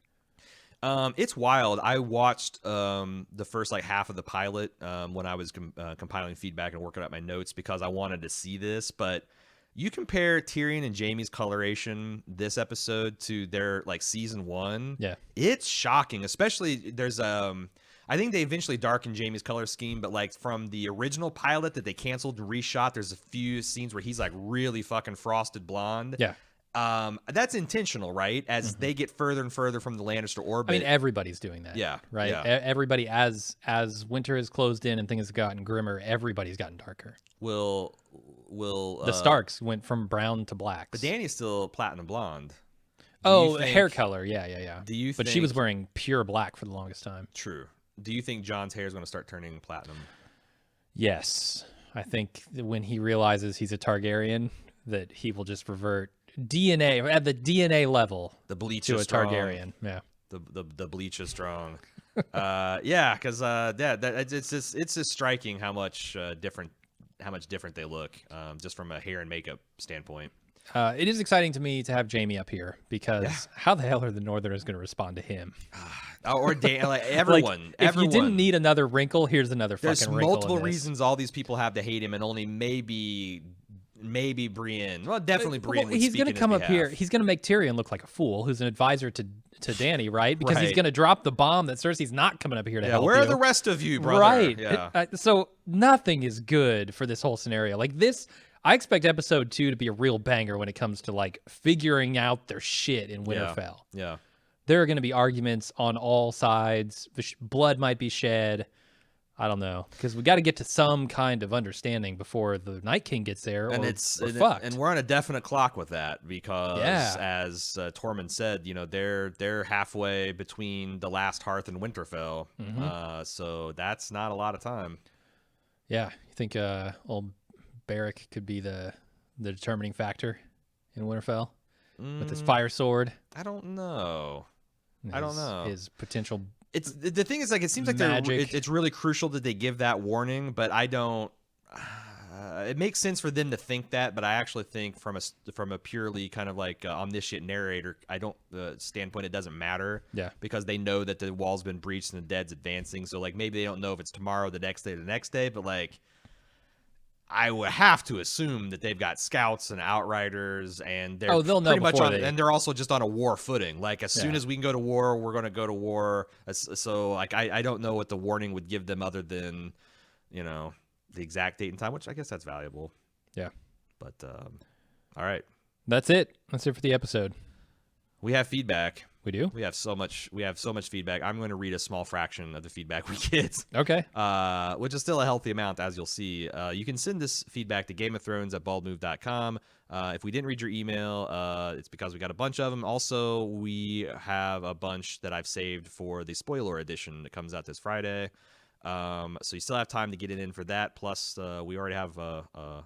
It's wild. I watched the first half of the pilot when I was compiling feedback and working out my notes because I wanted to see this. But you compare Tyrion and Jaime's coloration this episode to their season 1. Yeah, it's shocking. Especially there's I think they eventually darkened Jaime's color scheme, but from the original pilot that they canceled and reshot, there's a few scenes where he's really fucking frosted blonde. Yeah. That's intentional, right? As they get further and further from the Lannister orbit. I mean, everybody's doing that. Yeah. Right? Yeah. Everybody, as winter has closed in and things have gotten grimmer, everybody's gotten darker. Will the Starks went from brown to black. But Dany's still platinum blonde. Hair color. Yeah. Do you But she was wearing pure black for the longest time. True. Do you think Jon's hair is going to start turning platinum? Yes. I think that when he realizes he's a Targaryen, that he will just revert DNA at the DNA level. The bleach to is a strong. Targaryen. Yeah. The bleach is strong. Yeah, because it's just striking how much different they look, just from a hair and makeup standpoint. It is exciting to me to have Jaime up here because how the hell are the Northerners going to respond to him? Or everyone. If you didn't need another wrinkle, here's another fucking wrinkle. There's multiple reasons all these people have to hate him, and only maybe Brienne. Well, definitely Brienne. He's going to come up here. He's going to make Tyrion look like a fool, who's an advisor to Dany, right? Because he's going to drop the bomb that Cersei's not coming up here to help you. Where are the rest of you, brother? Right. Yeah. So nothing is good for this whole scenario. This, I expect episode 2 to be a real banger when it comes to figuring out their shit in Winterfell. Yeah. There are going to be arguments on all sides. Blood might be shed. I don't know, because we got to get to some kind of understanding before the Night King gets there, and we're fucked. And we're on a definite clock with that because, as Tormund said, they're halfway between the last Hearth and Winterfell, so that's not a lot of time. Yeah, you think old Beric could be the determining factor in Winterfell with his fire sword? I don't know. His potential. It's the thing is it seems like it's really crucial that they give that warning, but I don't. It makes sense for them to think that, but I actually think from a purely kind of omniscient narrator, I don't standpoint, it doesn't matter. Yeah. Because they know that the wall's been breached and the dead's advancing, so maybe they don't know if it's tomorrow, the next day, but I would have to assume that they've got scouts and outriders, and they're they'll know pretty much on, they... and they're also just on a war footing. As soon as we can go to war, we're going to go to war. So I don't know what the warning would give them other than, the exact date and time, which I guess that's valuable. Yeah. But all right, that's it. That's it for the episode. We have feedback. We do? We have so much feedback. I'm going to read a small fraction of the feedback we get. Okay. Which is still a healthy amount, as you'll see. You can send this feedback to GameOfThrones@baldmove.com. If we didn't read your email, it's because we got a bunch of them. Also, we have a bunch that I've saved for the spoiler edition that comes out this Friday. So you still have time to get it in for that. Plus, we already have a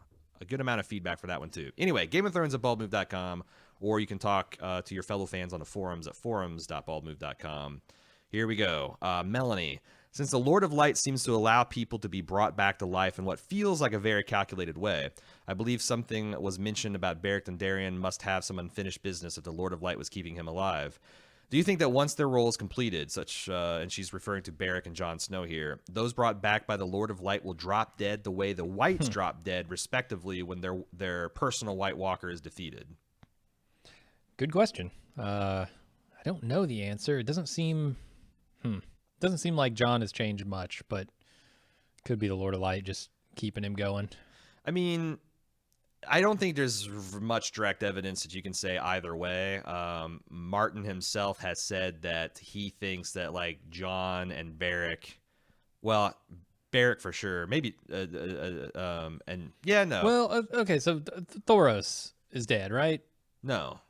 good amount of feedback for that one, too. Anyway, GameOfThrones@baldmove.com. Or you can talk to your fellow fans on the forums at forums.baldmove.com. Here we go. Melanie. Since the Lord of Light seems to allow people to be brought back to life in what feels like a very calculated way, I believe something was mentioned about Beric Dondarrion must have some unfinished business if the Lord of Light was keeping him alive. Do you think that once their role is completed, and she's referring to Beric and Jon Snow here, those brought back by the Lord of Light will drop dead the way the Whites drop dead, respectively, when their personal White Walker is defeated? Good question. I don't know the answer. It doesn't seem like Jon has changed much, but Could be the Lord of Light just keeping him going. I mean, I don't think there's much direct evidence that you can say either way. Martin himself has said that he thinks that like Jon and Beric, well, Beric for sure, maybe, and yeah, no, Well, okay, so Thoros is dead, right? no,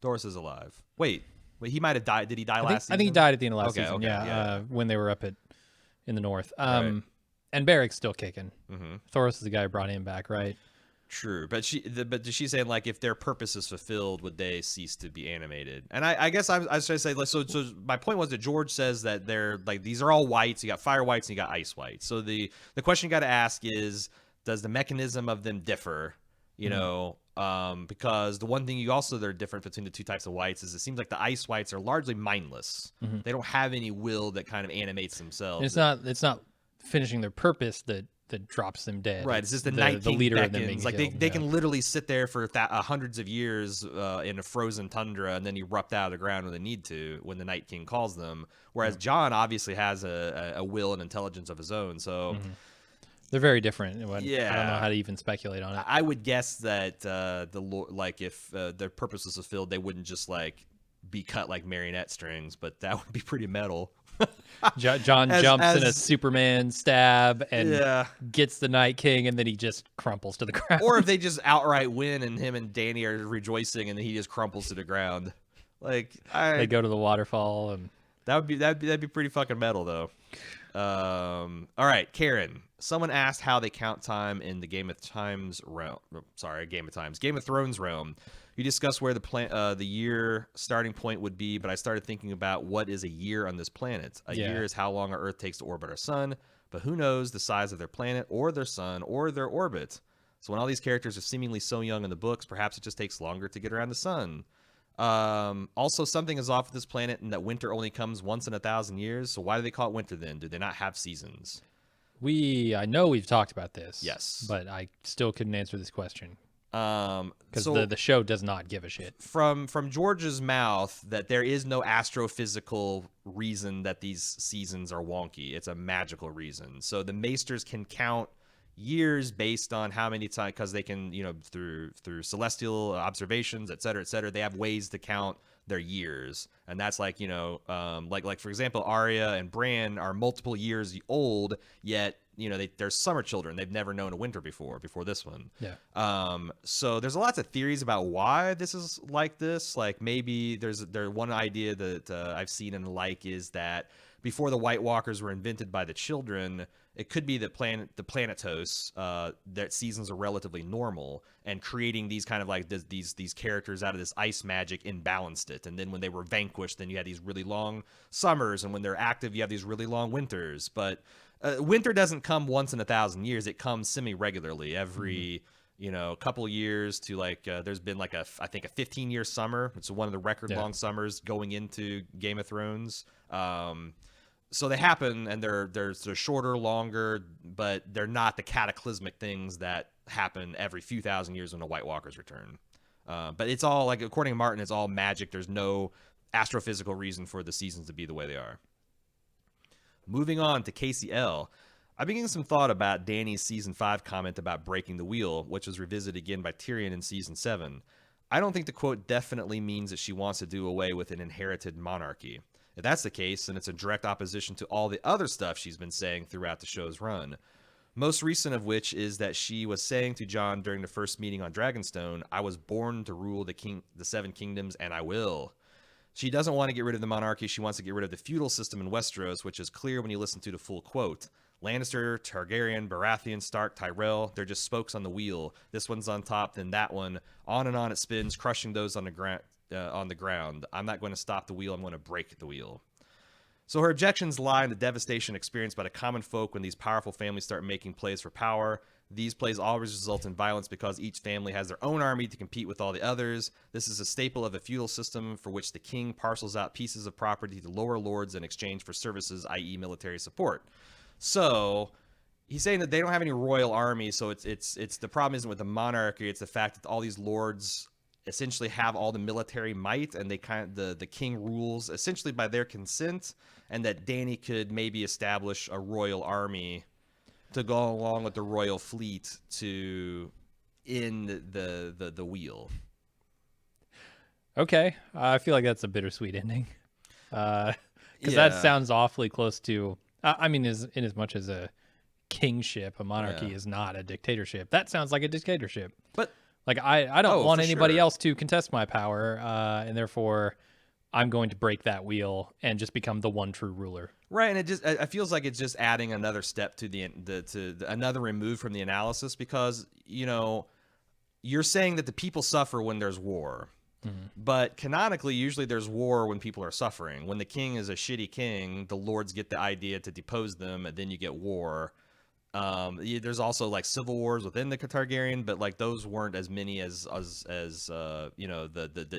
Thoros is alive. Wait, he might have died. Did he die last season? I think he died at the end of last Okay, season. okay, yeah. When they were up in the north. Right. And Beric's still kicking. Mm-hmm. Thoros is the guy who brought him back, right? True, but she's saying like if their purpose is fulfilled, would they cease to be animated? And I guess I was trying to say like so my point was that George says that they're like these are all whites. You got fire whites and you got ice whites. So the question you got to ask is, does the mechanism of them differ? You know, because the one thing you also that are different between the two types of whites is it seems like the ice whites are largely mindless. They don't have any will that kind of animates themselves. And it's not finishing their purpose that drops them dead. Right, it's just the Night King leader beckons. of them being Like killed, they can literally sit there for hundreds of years in a frozen tundra and then erupt out of the ground when they need to, when the Night King calls them. Whereas Jon obviously has a will and intelligence of his own. So they're very different. Yeah. I don't know how to even speculate on it. I would guess that like if their purpose was fulfilled, they wouldn't just like be cut like marionette strings, but that would be pretty metal. Jon jumps in a Superman stab and gets the Night King, and then he just crumples to the ground. Or if they just outright win and him and Dany are rejoicing, and then he just crumples to the ground. Like they go to the waterfall, and that'd be pretty fucking metal though. All right, Karen. Someone asked how they count time in the Game of Thrones realm. You discussed where the year starting point would be, but I started thinking about what is a year on this planet. A year is how long our Earth takes to orbit our sun, but who knows the size of their planet or their sun or their orbit. So when all these characters are seemingly so young in the books, perhaps it just takes longer to get around the sun. Also, something is off with this planet in that winter only comes once in 1,000 years. So why do they call it winter then? Do they not have seasons? I know we've talked about this. Yes. But I still couldn't answer this question. Because So the show does not give a shit. from George's mouth that there is no astrophysical reason that these seasons are wonky. It's a magical reason. So the Maesters can count years based on how many times, because they can, through celestial observations, et cetera, they have ways to count their years. And that's like, like for example, Arya and Bran are multiple years old, yet they're summer children. They've never known a winter before this one. Yeah. So there's lots of theories about why this is like this. Like maybe there's one idea that I've seen and like is that before the White Walkers were invented by the children, it could be that the Planetos, their seasons are relatively normal, and creating these kind of like these characters out of this ice magic imbalanced it. And then when they were vanquished, then you had these really long summers, and when they're active, you have these really long winters. But winter doesn't come once in 1,000 years; it comes semi-regularly every couple of years. To like, there's been like I think a 15-year summer. It's one of the record long summers going into Game of Thrones. So they happen, and they're shorter, longer, but they're not the cataclysmic things that happen every few thousand years when the White Walkers return. But it's all, like, according to Martin, it's all magic. There's no astrophysical reason for the seasons to be the way they are. Moving on to Casey L. I've been getting some thought about Dany's Season 5 comment about breaking the wheel, which was revisited again by Tyrion in Season 7. I don't think the quote definitely means that she wants to do away with an inherited monarchy. If that's the case, then it's a direct opposition to all the other stuff she's been saying throughout the show's run. Most recent of which is that she was saying to Jon during the first meeting on Dragonstone, "I was born to rule the Seven Kingdoms, and I will." She doesn't want to get rid of the monarchy. She wants to get rid of the feudal system in Westeros, which is clear when you listen to the full quote. Lannister, Targaryen, Baratheon, Stark, Tyrell, they're just spokes on the wheel. This one's on top, then that one. On and on it spins, crushing those on the ground. I'm not going to stop the wheel. I'm going to break the wheel. So her objections lie in the devastation experienced by the common folk when these powerful families start making plays for power. These plays always result in violence because each family has their own army to compete with all the others. This is a staple of a feudal system for which the king parcels out pieces of property to lower lords in exchange for services, i.e. military support. So he's saying that they don't have any royal army, so it's the problem isn't with the monarchy, it's the fact that all these lords essentially have all the military might, and they the king rules essentially by their consent, and that Dany could maybe establish a royal army to go along with the royal fleet to end the wheel. Okay, I feel like that's a bittersweet ending, because that sounds awfully close to. I mean, in as much as a kingship, a monarchy is not a dictatorship. That sounds like a dictatorship. But like I don't want anybody sure. else to contest my power, and therefore I'm going to break that wheel and just become the one true ruler. Right, and it feels like it's just adding another step to another remove from the analysis, because you're saying that the people suffer when there's war. But canonically, usually there's war when people are suffering. When the king is a shitty king, the lords get the idea to depose them, and then you get war. There's also like civil wars within the Targaryen, but like those weren't as many as the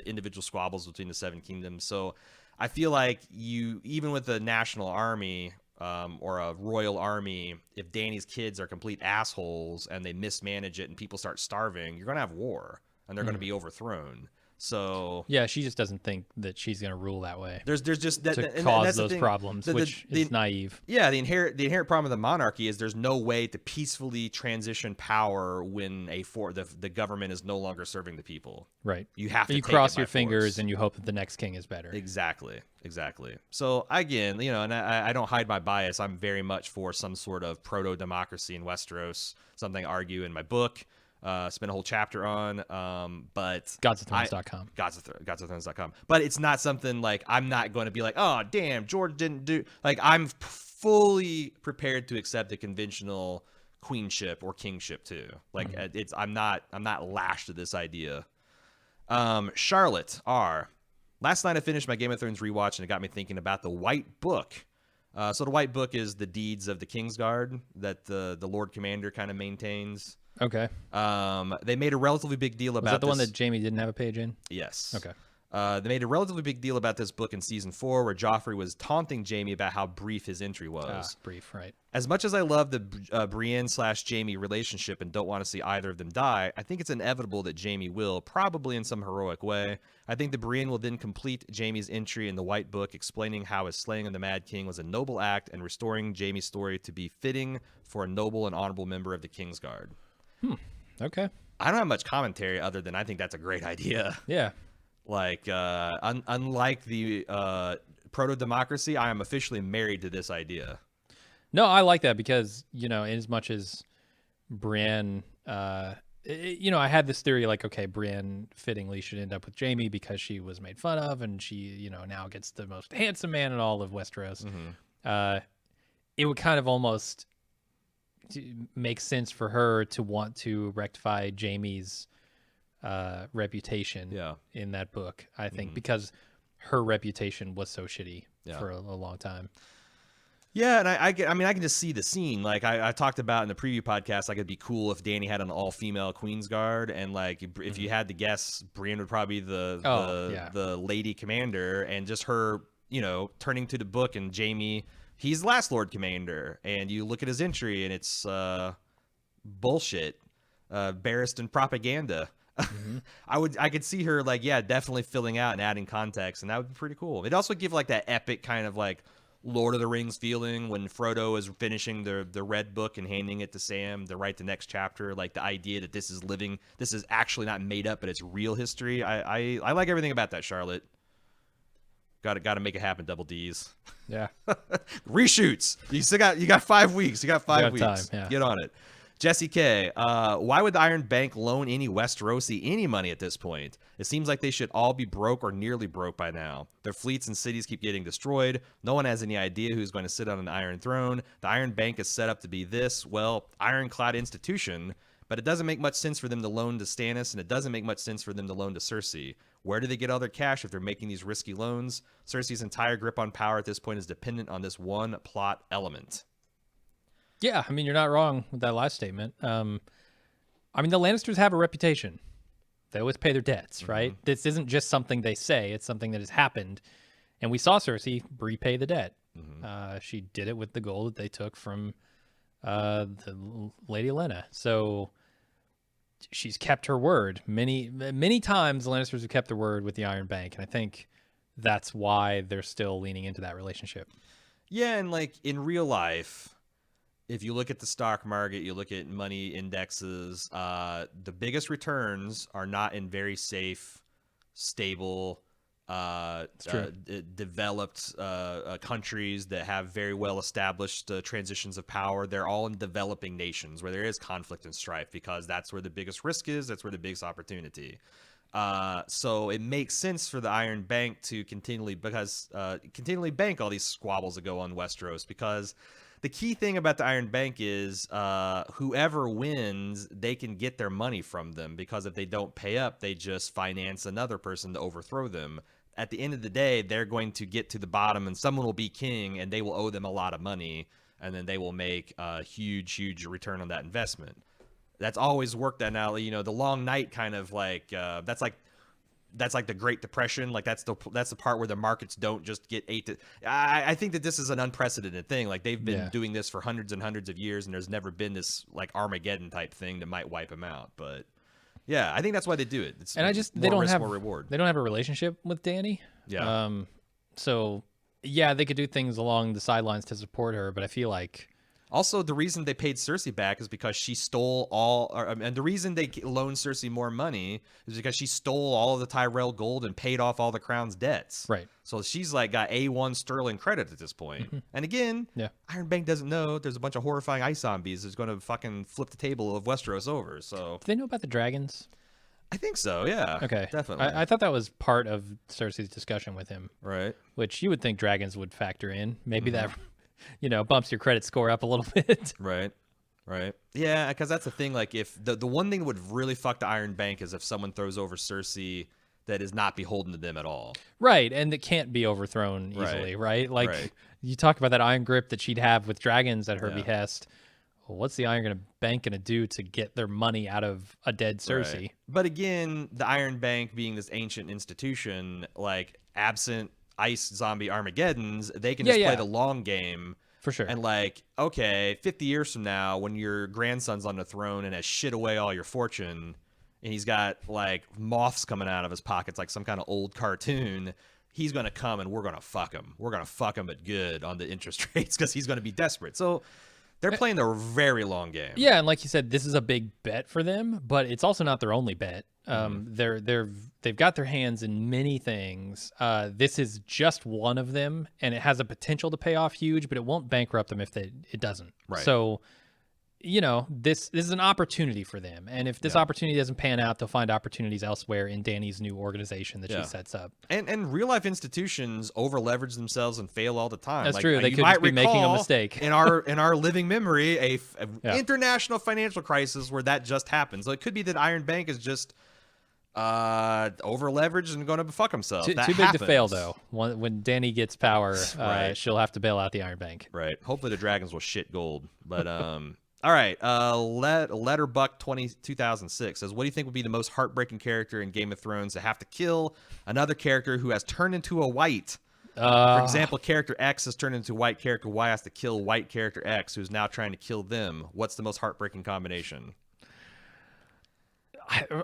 individual squabbles between the Seven Kingdoms. So I feel like even with a national army or a royal army, if Dany's kids are complete assholes and they mismanage it and people start starving, you're gonna have war and they're gonna be overthrown. So yeah, she just doesn't think that she's going to rule that way. There's just that to cause those problems, which is naive. Yeah, the inherent problem of the monarchy is there's no way to peacefully transition power when the government is no longer serving the people. Right. You have to. You cross your fingers and you hope that the next king is better. Exactly. So again, and I don't hide my bias. I'm very much for some sort of proto-democracy in Westeros. Something I argue in my book. Spent a whole chapter on, but godsofthrones.com. godsofthrones.com. But it's not something like I'm not going to be like, oh damn, George didn't do. Like I'm fully prepared to accept the conventional queenship or kingship too. Like I'm not lashed to this idea. Charlotte R. Last night I finished my Game of Thrones rewatch and it got me thinking about the White Book. So the White Book is the deeds of the Kingsguard that the Lord Commander kind of maintains. Okay. They made a relatively big deal about. Was that the one that Jaime didn't have a page in? Yes. Okay. They made a relatively big deal about this book in season 4, where Joffrey was taunting Jaime about how brief his entry was. Brief, right. As much as I love the Brienne/Jaime relationship and don't want to see either of them die, I think it's inevitable that Jaime will, probably in some heroic way. I think that Brienne will then complete Jaime's entry in the White Book, explaining how his slaying of the Mad King was a noble act and restoring Jaime's story to be fitting for a noble and honorable member of the Kingsguard. Okay. I don't have much commentary other than I think that's a great idea. Yeah. Like, unlike the proto-democracy, I am officially married to this idea. No, I like that because, in as much as Brienne, I had this theory like, okay, Brienne fittingly should end up with Jaime because she was made fun of and she, now gets the most handsome man in all of Westeros. It would kind of almost make sense for her to want to rectify Jaime's reputation in that book, I think, because her reputation was so shitty for a long time. Yeah, and I can just see the scene. Like I talked about in the preview podcast, like it'd be cool if Dany had an all-female Queensguard, and like if you had to guess, Brienne would probably be the lady commander, and just her, turning to the book and Jaime, he's the last Lord Commander, and you look at his entry and it's bullshit, Barristan propaganda. I could see her definitely filling out and adding context, and that would be pretty cool. It'd also give like that epic kind of like Lord of the Rings feeling when Frodo is finishing the red book and handing it to Sam to write the next chapter. Like the idea that this is actually not made up, but it's real history. I like everything about that, Charlotte. Got to make it happen, Double D's. Yeah. Reshoots. You got 5 weeks. You got 5 weeks. Time, yeah. Get on it. Jesse K. Why would the Iron Bank loan any Westerosi any money at this point? It seems like they should all be broke or nearly broke by now. Their fleets and cities keep getting destroyed. No one has any idea who's going to sit on an Iron Throne. The Iron Bank is set up to be this, ironclad institution, but it doesn't make much sense for them to loan to Stannis, and it doesn't make much sense for them to loan to Cersei. Where do they get all their cash if they're making these risky loans? Cersei's entire grip on power at this point is dependent on this one plot element. Yeah, I mean, you're not wrong with that last statement. I mean, the Lannisters have a reputation. They always pay their debts, right? This isn't just something they say. It's something that has happened. And we saw Cersei repay the debt. She did it with the gold that they took from the Lady Olenna. So she's kept her word. Many times the Lannisters have kept their word with the Iron Bank, and I think that's why they're still leaning into that relationship. Yeah, and like in real life, if you look at the stock market, you look at money indexes, the biggest returns are not in very safe, stable, developed countries that have very well established transitions of power. They're all in developing nations where there is conflict and strife, because that's where the biggest risk is. That's where the biggest opportunity. So it makes sense for the Iron Bank to continually bank all these squabbles that go on Westeros, because the key thing about the Iron Bank is whoever wins, they can get their money from them, because if they don't pay up, they just finance another person to overthrow them. At the end of the day, they're going to get to the bottom, and someone will be king, and they will owe them a lot of money, and then they will make a huge return on that investment. That's always worked that now. You know, the Long Night kind of like that's like the Great Depression. Like that's the part where the markets don't just get I think that this is an unprecedented thing. Like they've been doing this for hundreds and hundreds of years, and there's never been this like Armageddon type thing that might wipe them out. But yeah, I think that's why they do it. It's they don't have more reward. They don't have a relationship with Dany. Yeah. So yeah, they could do things along the sidelines to support her, but I feel like. Also, the reason they paid Cersei back is because she stole and the reason they loaned Cersei more money is because she stole all of the Tyrell gold and paid off all the crown's debts. Right. So she's like got A1 sterling credit at this point. Mm-hmm. And again, Iron Bank doesn't know there's a bunch of horrifying ice zombies that's going to fucking flip the table of Westeros over. So do they know about the dragons? I think so, yeah. Okay. Definitely. I thought that was part of Cersei's discussion with him. Right. Which you would think dragons would factor in. Maybe that... bumps your credit score up a little bit. Right. Yeah, because that's the thing. Like, if the one thing that would really fuck the Iron Bank is if someone throws over Cersei that is not beholden to them at all. Right, and that can't be overthrown easily, right? Like, you talk about that iron grip that she'd have with dragons at her behest. Well, what's the Iron Bank going to do to get their money out of a dead Cersei? Right. But again, the Iron Bank being this ancient institution, like, absent ice zombie Armageddons, they can just play the long game. For sure. And like, okay, 50 years from now, when your grandson's on the throne and has shit away all your fortune, and he's got like moths coming out of his pockets like some kind of old cartoon, he's going to come and we're going to fuck him. We're going to fuck him but good on the interest rates because he's going to be desperate. So they're playing the very long game. Yeah, and like you said, this is a big bet for them, but it's also not their only bet. They've got their hands in many things. This is just one of them, and it has a potential to pay off huge, but it won't bankrupt them if it doesn't. Right. So, this is an opportunity for them, and if this opportunity doesn't pan out, they'll find opportunities elsewhere in Dany's new organization that she sets up. And real life institutions over leverage themselves and fail all the time. That's true. They could just be making a mistake. in our living memory, a international financial crisis where that just happened. So it could be that Iron Bank is just over leveraged and going to fuck himself. Too big to fail, though. When Dany gets power, she'll have to bail out the Iron Bank. Right. Hopefully the dragons will shit gold. But all right. Letterbuck 2006 says, what do you think would be the most heartbreaking character in Game of Thrones to have to kill another character who has turned into a white? For example, character X has turned into white. Character Y has to kill white character X, who's now trying to kill them. What's the most heartbreaking combination?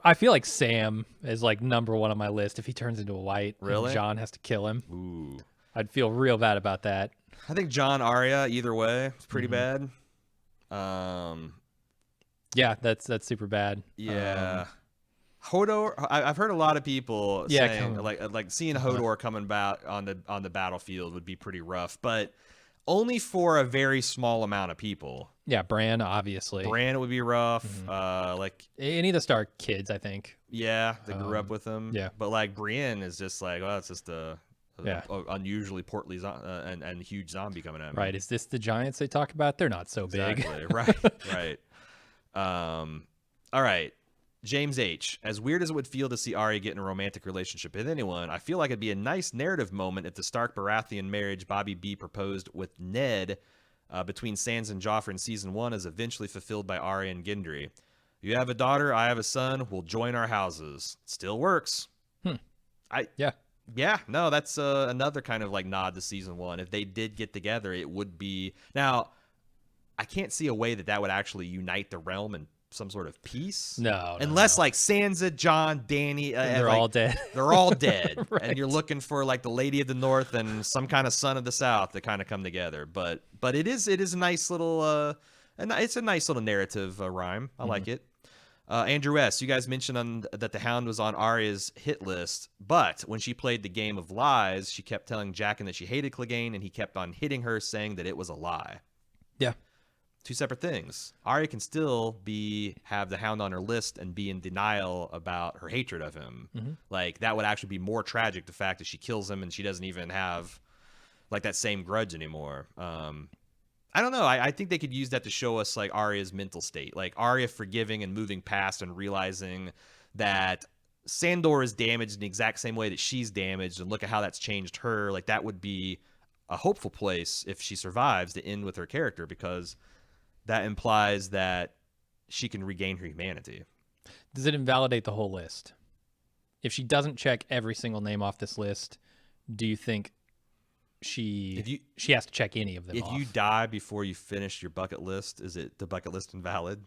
I feel like Sam is like number one on my list if he turns into a white. Really? And Jon has to kill him. Ooh. I'd feel real bad about that. I think Jon Arya, either way, it's pretty bad. Yeah, that's super bad. Yeah. Hodor, I've heard a lot of people saying like seeing Hodor coming about on the battlefield would be pretty rough, but only for a very small amount of people. Yeah, Bran, obviously. Bran would be rough. Like any of the Stark kids, I think. Yeah, they grew up with him. Yeah, but like Brienne is just like, well, it's just a unusually portly and huge zombie coming at me. Right. Is this the giants they talk about? They're not so big. Exactly. Right. All right. James H. As weird as it would feel to see Arya get in a romantic relationship with anyone, I feel like it'd be a nice narrative moment if the Stark-Baratheon marriage Bobby B proposed with Ned between Sansa and Joffrey in Season 1 is eventually fulfilled by Arya and Gendry. You have a daughter, I have a son, we'll join our houses. Still works. Yeah, no, that's another kind of like nod to Season 1. If they did get together, it would be... Now, I can't see a way that would actually unite the realm and some sort of peace. No, unless like Sansa, Jon, Dany, they're all dead. They're all dead, right. And you're looking for like the Lady of the North and some kind of Son of the South to kind of come together. But it is a nice little And it's a nice little narrative rhyme. I like it. Andrew S., you guys mentioned that the Hound was on Arya's hit list, but when she played the game of lies, she kept telling Jaqen that she hated Clegane, and he kept on hitting her, saying that it was a lie. Yeah. Two separate things. Arya can still have the Hound on her list and be in denial about her hatred of him. Like, that would actually be more tragic, the fact that she kills him and she doesn't even have, like, that same grudge anymore. I don't know. I think they could use that to show us, like, Arya's mental state. Like, Arya forgiving and moving past and realizing that Sandor is damaged in the exact same way that she's damaged, and look at how that's changed her. Like, that would be a hopeful place, if she survives, to end with her character, because that implies that she can regain her humanity. Does it invalidate the whole list? If she doesn't check every single name off this list, do you think she has to check any of them off? If you die before you finish your bucket list, is it the bucket list invalid?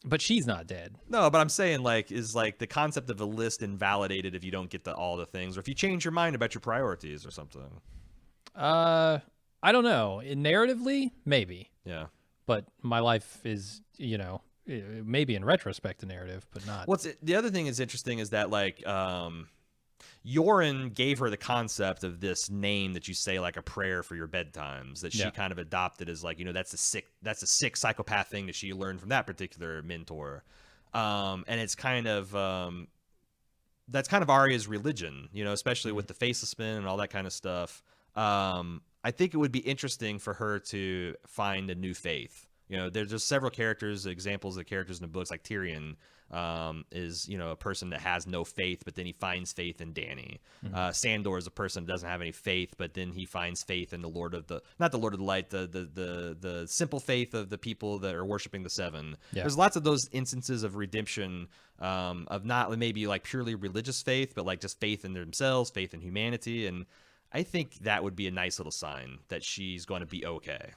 But she's not dead. No, but I'm saying, like, is like the concept of a list invalidated if you don't get to all the things, or if you change your mind about your priorities or something? I don't know. Narratively, maybe. Yeah. But my life is, maybe in retrospect a narrative, but not. The other thing is interesting is that, like, Yoren gave her the concept of this name that you say like a prayer for your bedtimes, that she kind of adopted as, like, that's a sick psychopath thing that she learned from that particular mentor. And it's kind of that's kind of Arya's religion, especially with the faceless spin and all that kind of stuff. I think it would be interesting for her to find a new faith. There's just several examples of characters in the books, like Tyrion is, a person that has no faith, but then he finds faith in Dany. Sandor is a person that doesn't have any faith, but then he finds faith in not the Lord of the Light, the simple faith of the people that are worshiping the Seven. Yeah. There's lots of those instances of redemption, of not maybe like purely religious faith, but like just faith in themselves, faith in humanity. And I think that would be a nice little sign that she's going to be okay.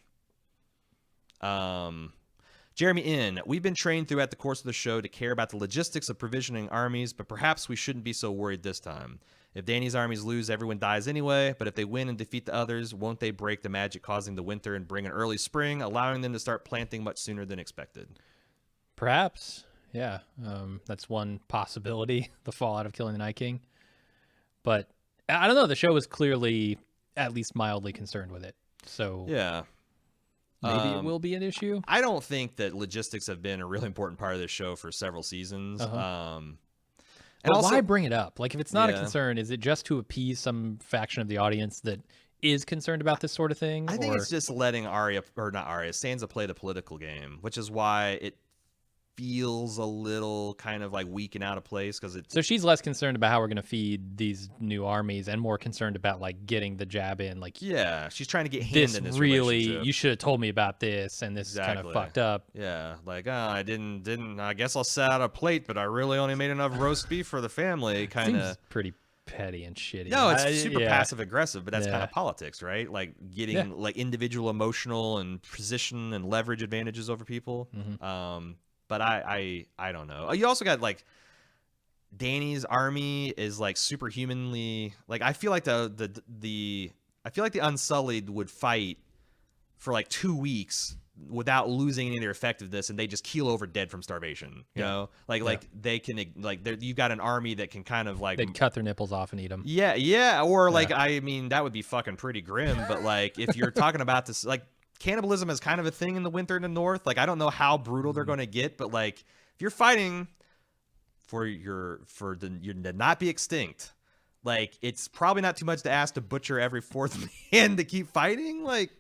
Jeremy N., we've been trained throughout the course of the show to care about the logistics of provisioning armies, but perhaps we shouldn't be so worried this time. If Dany's armies lose, everyone dies anyway, but if they win and defeat the others, won't they break the magic causing the winter and bring an early spring, allowing them to start planting much sooner than expected? Perhaps, yeah. That's one possibility, the fallout of killing the Night King. But I don't know, the show is clearly at least mildly concerned with it. So yeah. Maybe it will be an issue. I don't think that logistics have been a really important part of this show for several seasons. And also, why bring it up? Like, if it's not a concern, is it just to appease some faction of the audience that is concerned about this sort of thing? I think it's just letting Sansa play the political game, which is why it feels a little kind of like weak and out of place, because it's... So she's less concerned about how we're going to feed these new armies and more concerned about, like, getting the jab in. Like, yeah, she's trying to get hand in this relationship. You should have told me about this, and this is kind of fucked up. Yeah, like, I didn't I guess I'll set out a plate, but I really only made enough roast beef for the family. Kind of pretty petty and shitty. No, it's super passive aggressive, but that's kind of politics, right? Like getting like individual emotional and position and leverage advantages over people. But I don't know. You also got, like, Dany's army is, like, superhumanly, like, I feel like the Unsullied would fight for like 2 weeks without losing any of their effectiveness, and they just keel over dead from starvation. You know, like they can, like, you've got an army that can kind of like they'd cut their nipples off and eat them. Yeah, or like I mean that would be fucking pretty grim. But like if you're talking about this, like, cannibalism is kind of a thing in the winter in the north. Like, I don't know how brutal they're going to get, but like if you're fighting to not be extinct, like, it's probably not too much to ask to butcher every fourth man to keep fighting. Like,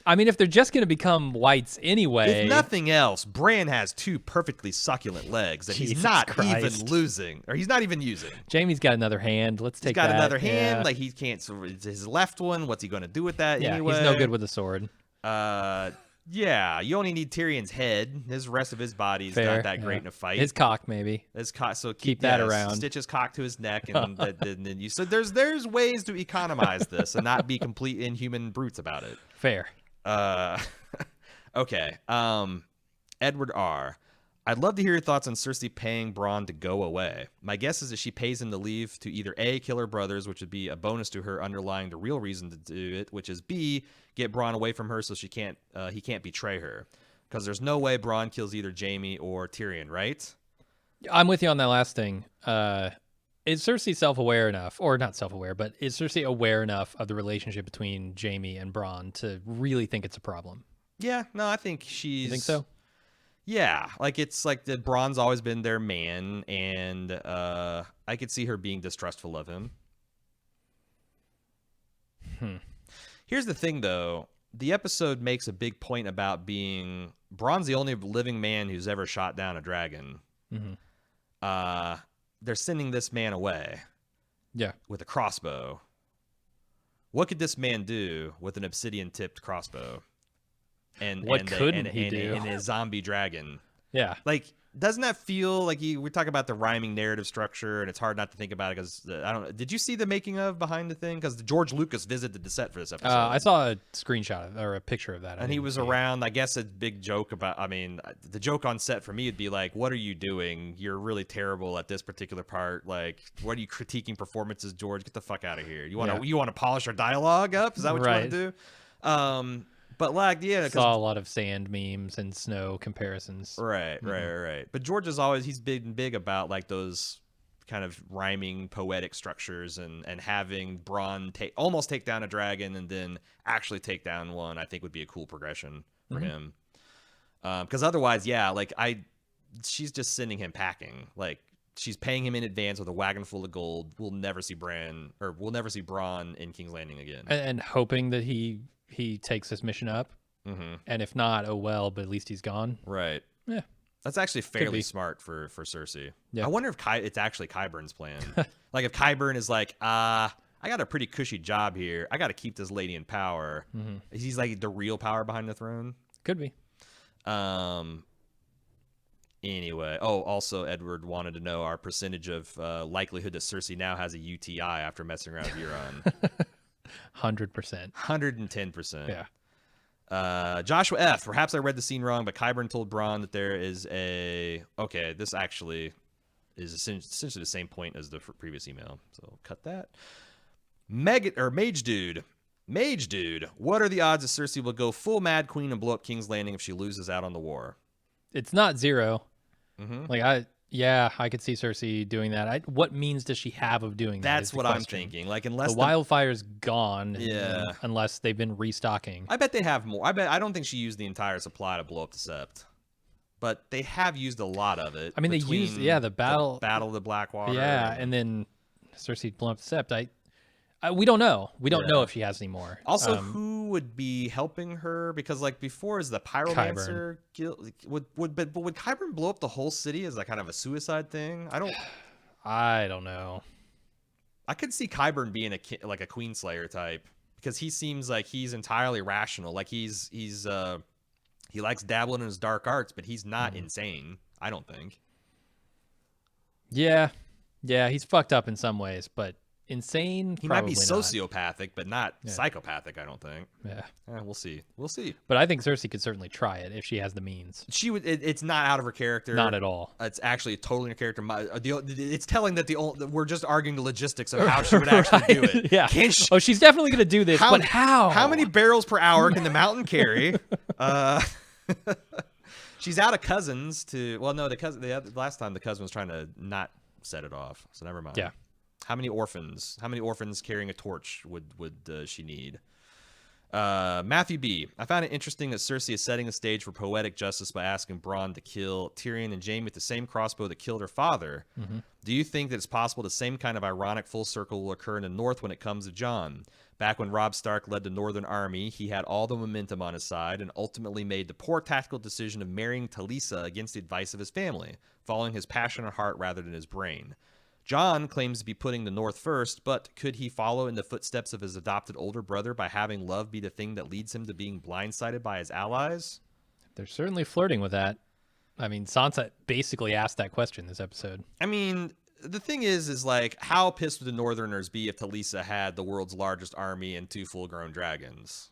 I mean, if they're just going to become whites anyway. If nothing else, Bran has 2 perfectly succulent legs that he's not even losing, or he's not even using. Jamie's got another hand. Let's take that. He's got another hand. Like, he can't. His left one. What's he going to do with that anyway? He's no good with a sword. Yeah, you only need Tyrion's head. His rest of his body's not that great in a fight. His cock, maybe. His cock. So keep that around. Stitch his cock to his neck, and then you. So there's ways to economize this and not be complete inhuman brutes about it. Fair. Okay. Edward R. I'd love to hear your thoughts on Cersei paying Bronn to go away. My guess is that she pays him to leave to either A, kill her brothers, which would be a bonus to her underlying the real reason to do it, which is B, get Bronn away from her so he can't betray her. Because there's no way Bronn kills either Jaime or Tyrion, right? I'm with you on that last thing. Is Cersei self-aware enough, or not self-aware, but is Cersei aware enough of the relationship between Jaime and Bronn to really think it's a problem? Yeah, no, I think she's... You think so? Yeah, like it's like that Bronn's always been their man, and I could see her being distrustful of him. Here's the thing, though. The episode makes a big point about being... Bronn's the only living man who's ever shot down a dragon. Mm-hmm. They're sending this man away. Yeah. With a crossbow. What could this man do with an obsidian-tipped crossbow? And what couldn't he do? And a zombie dragon. Yeah. Like, doesn't that feel like we talk about the rhyming narrative structure, and it's hard not to think about it because I don't know. Did you see the making of behind the thing? Because George Lucas visited the set for this episode. I saw a screenshot or a picture of that. And he was around. I guess a big joke about. I mean, the joke on set for me would be like, "What are you doing? You're really terrible at this particular part. Like, what are you critiquing performances, George? Get the fuck out of here. You want to polish our dialogue up? Is that what you want to do?" But like, yeah, saw a lot of sand memes and snow comparisons. Right. But George is always he's big about like those kind of rhyming poetic structures and having Bronn almost take down a dragon and then actually take down one. I think would be a cool progression for him. Because otherwise, she's just sending him packing. Like she's paying him in advance with a wagon full of gold. We'll never see Bronn in King's Landing again. And hoping that he takes this mission up, and if not, oh well. But at least he's gone. Right. Yeah, that's actually fairly smart for Cersei. Yeah. I wonder if it's actually Qyburn's plan. Like if Qyburn is like, I got a pretty cushy job here. I got to keep this lady in power. He's like the real power behind the throne. Could be. Anyway, also Edward wanted to know our percentage of likelihood that Cersei now has a UTI after messing around with Euron. 100%. 110%. Yeah. Joshua F. Perhaps I read the scene wrong, but Qyburn told Bronn that there is this actually is essentially the same point as the previous email. So cut that. Mage Dude. What are the odds that Cersei will go full Mad Queen and blow up King's Landing if she loses out on the war? It's not zero. I could see Cersei doing that. What means does she have of doing that? That's what I'm thinking. Like, unless the wildfire's gone, yeah, unless they've been restocking. I bet they have more. I don't think she used the entire supply to blow up the Sept, but they have used a lot of it. I mean, they used the battle of the Blackwater. Yeah, and then Cersei blown up the Sept. We don't know. We don't know if she has any more. Also, who would be helping her? Because like before, is the pyromancer would Qyburn blow up the whole city as like kind of a suicide thing? I don't know. I could see Qyburn being a Queenslayer type because he seems like he's entirely rational. Like he likes dabbling in his dark arts, but he's not insane. I don't think. Yeah, he's fucked up in some ways, but. Insane. He might be sociopathic, but not psychopathic. I don't think. Yeah. We'll see. But I think Cersei could certainly try it if she has the means. She would. It's not out of her character. Not at all. It's actually totally in her character. It's telling that we're just arguing the logistics of how she would actually do it. Yeah. She's definitely gonna do this. But how? How many barrels per hour can the mountain carry? She's out of cousins to. Well, no, the last time the cousin was trying to not set it off, so never mind. Yeah. How many orphans carrying a torch would she need? Matthew B. I found it interesting that Cersei is setting the stage for poetic justice by asking Bronn to kill Tyrion and Jaime with the same crossbow that killed her father. Do you think that it's possible the same kind of ironic full circle will occur in the North when it comes to Jon? Back when Robb Stark led the Northern Army, he had all the momentum on his side and ultimately made the poor tactical decision of marrying Talisa against the advice of his family, following his passionate heart rather than his brain. Jon claims to be putting the North first, but could he follow in the footsteps of his adopted older brother by having love be the thing that leads him to being blindsided by his allies? They're certainly flirting with that. I mean, Sansa basically asked that question this episode. I mean, the thing is like, how pissed would the Northerners be if Talisa had the world's largest army and 2 full-grown dragons?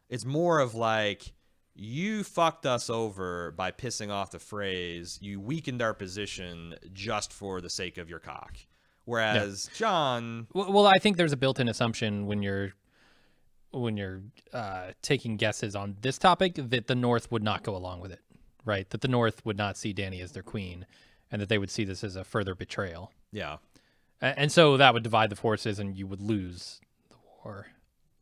It's more of like, you fucked us over by pissing off the Freys. You weakened our position just for the sake of your cock. Whereas Jon, well, I think there's a built-in assumption when you're taking guesses on this topic that the North would not go along with it, right? That the North would not see Dany as their queen, and that they would see this as a further betrayal. yeah, And so that would divide the forces, and you would lose the war.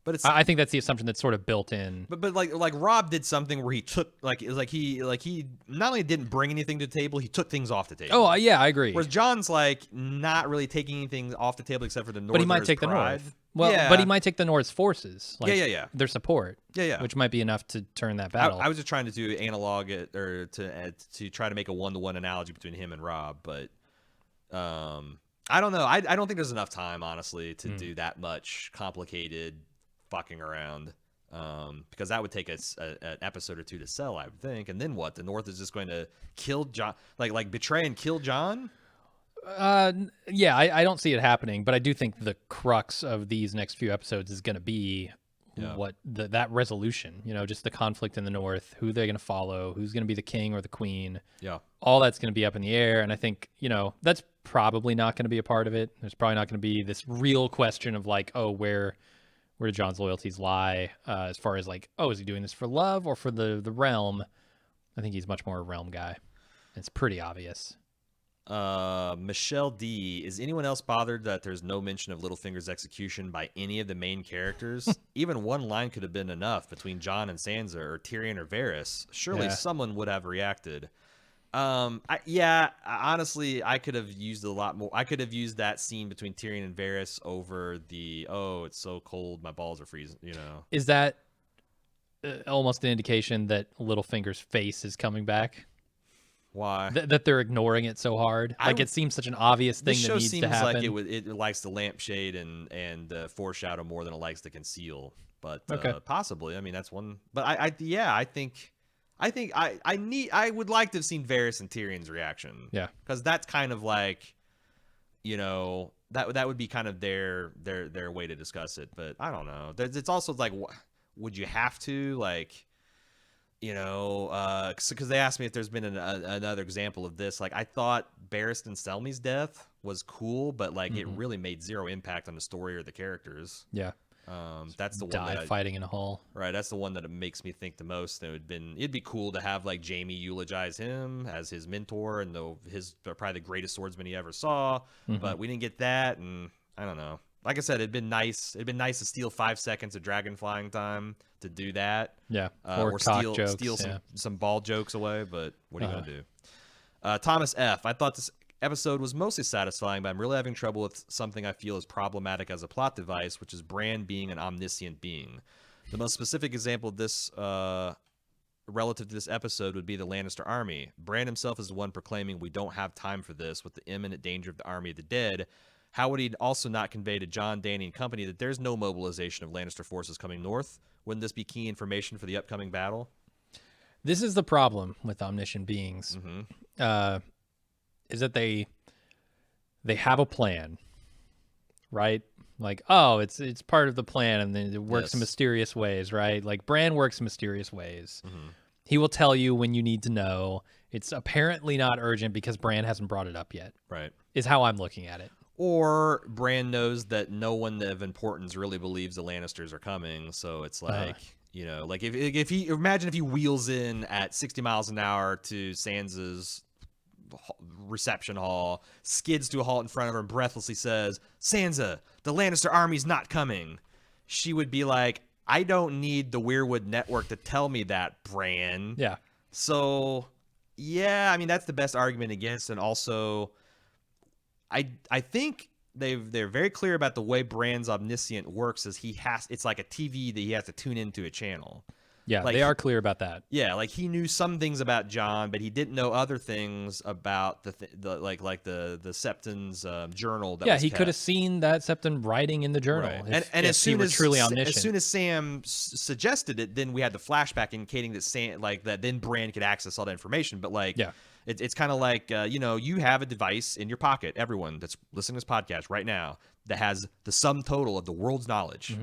but it's I think that's the assumption that's sort of built in. but like Robb did something where he took he not only didn't bring anything to the table, he took things off the table. Oh yeah, I agree. Whereas Jon's like not really taking anything off the table except for the North. But he might take the North. Well, yeah. but he might take the North's forces. Like Yeah. Their support. Yeah. Which might be enough to turn that battle. I was just trying to do analog it or to try to make a 1-to-1 analogy between him and Robb, but I don't know. I don't think there's enough time, honestly, to do that much complicated fucking around. Because that would take us an episode or two to sell, I would think. And then what? The North is just going to kill Jon, like betray and kill Jon? Yeah, I don't see it happening, but I do think the crux of these next few episodes is going to be what that resolution, just the conflict in the North, who they're going to follow, who's going to be the king or the queen. Yeah. All that's going to be up in the air. And I think, that's probably not going to be a part of it. There's probably not going to be this real question of like, oh, where do Jon's loyalties lie? As far as like, oh, is he doing this for love or for the realm? I think he's much more a realm guy. It's pretty obvious. Michelle D, is anyone else bothered that there's no mention of Littlefinger's execution by any of the main characters? Even one line could have been enough between Jon and Sansa or Tyrion or Varys. Surely someone would have reacted. Honestly, I could have used a lot more. I could have used that scene between Tyrion and Varys over the, oh, it's so cold, my balls are freezing, Is that almost an indication that Littlefinger's face is coming back? Why? That they're ignoring it so hard. Like it seems such an obvious thing that needs to happen. This show seems like it likes to lampshade and foreshadow more than it likes to conceal. But possibly, I mean that's one. But I think I would like to have seen Varys and Tyrion's reaction. Yeah, because that's kind of like, that would be kind of their way to discuss it. But I don't know. It's also like, would you have to like? Because they asked me if there's been another example of this. Like, I thought Barristan Selmy's death was cool, but like it really made zero impact on the story or the characters. Yeah. That's the one fighting in a hole. Right. That's the one that makes me think the most. It'd be cool to have like Jaime eulogize him as his mentor and his probably the greatest swordsman he ever saw. But we didn't get that, and I don't know. Like I said, it'd been nice. It'd been nice to steal 5 seconds of dragon flying time to do that. Yeah, or steal some ball jokes away. But what are you gonna do? Thomas F. I thought this episode was mostly satisfying, but I'm really having trouble with something I feel is problematic as a plot device, which is Bran being an omniscient being. The most specific example of this, relative to this episode, would be the Lannister army. Bran himself is the one proclaiming, "We don't have time for this," with the imminent danger of the army of the dead. How would he also not convey to Jon, Dany, and company that there's no mobilization of Lannister forces coming north? Wouldn't this be key information for the upcoming battle? This is the problem with omniscient beings, is that they have a plan, right? Like, oh, it's part of the plan, and then it works in mysterious ways, right? Like Bran works in mysterious ways. He will tell you when you need to know. It's apparently not urgent because Bran hasn't brought it up yet. Right. Is how I'm looking at it. Or Bran knows that no one of importance really believes the Lannisters are coming, so it's like, like if he imagine if he wheels in at 60 miles an hour to Sansa's reception hall, skids to a halt in front of her, and breathlessly says, "Sansa, the Lannister army's not coming." She would be like, "I don't need the Weirwood Network to tell me that, Bran." Yeah. So, yeah, I mean that's the best argument against, and also. I think they're very clear about the way Bran's omniscient works. Is it's like a TV that he has to tune into a channel. Yeah, like, they are clear about that. Yeah, like he knew some things about Jon, but he didn't know other things about the Septon's journal. That he could have seen that Septon writing in the journal. Right. And as soon as truly omniscient. As soon as Sam suggested it, then we had the flashback indicating that then Bran could access all that information. But it's kind of like, you have a device in your pocket, everyone that's listening to this podcast right now, that has the sum total of the world's knowledge.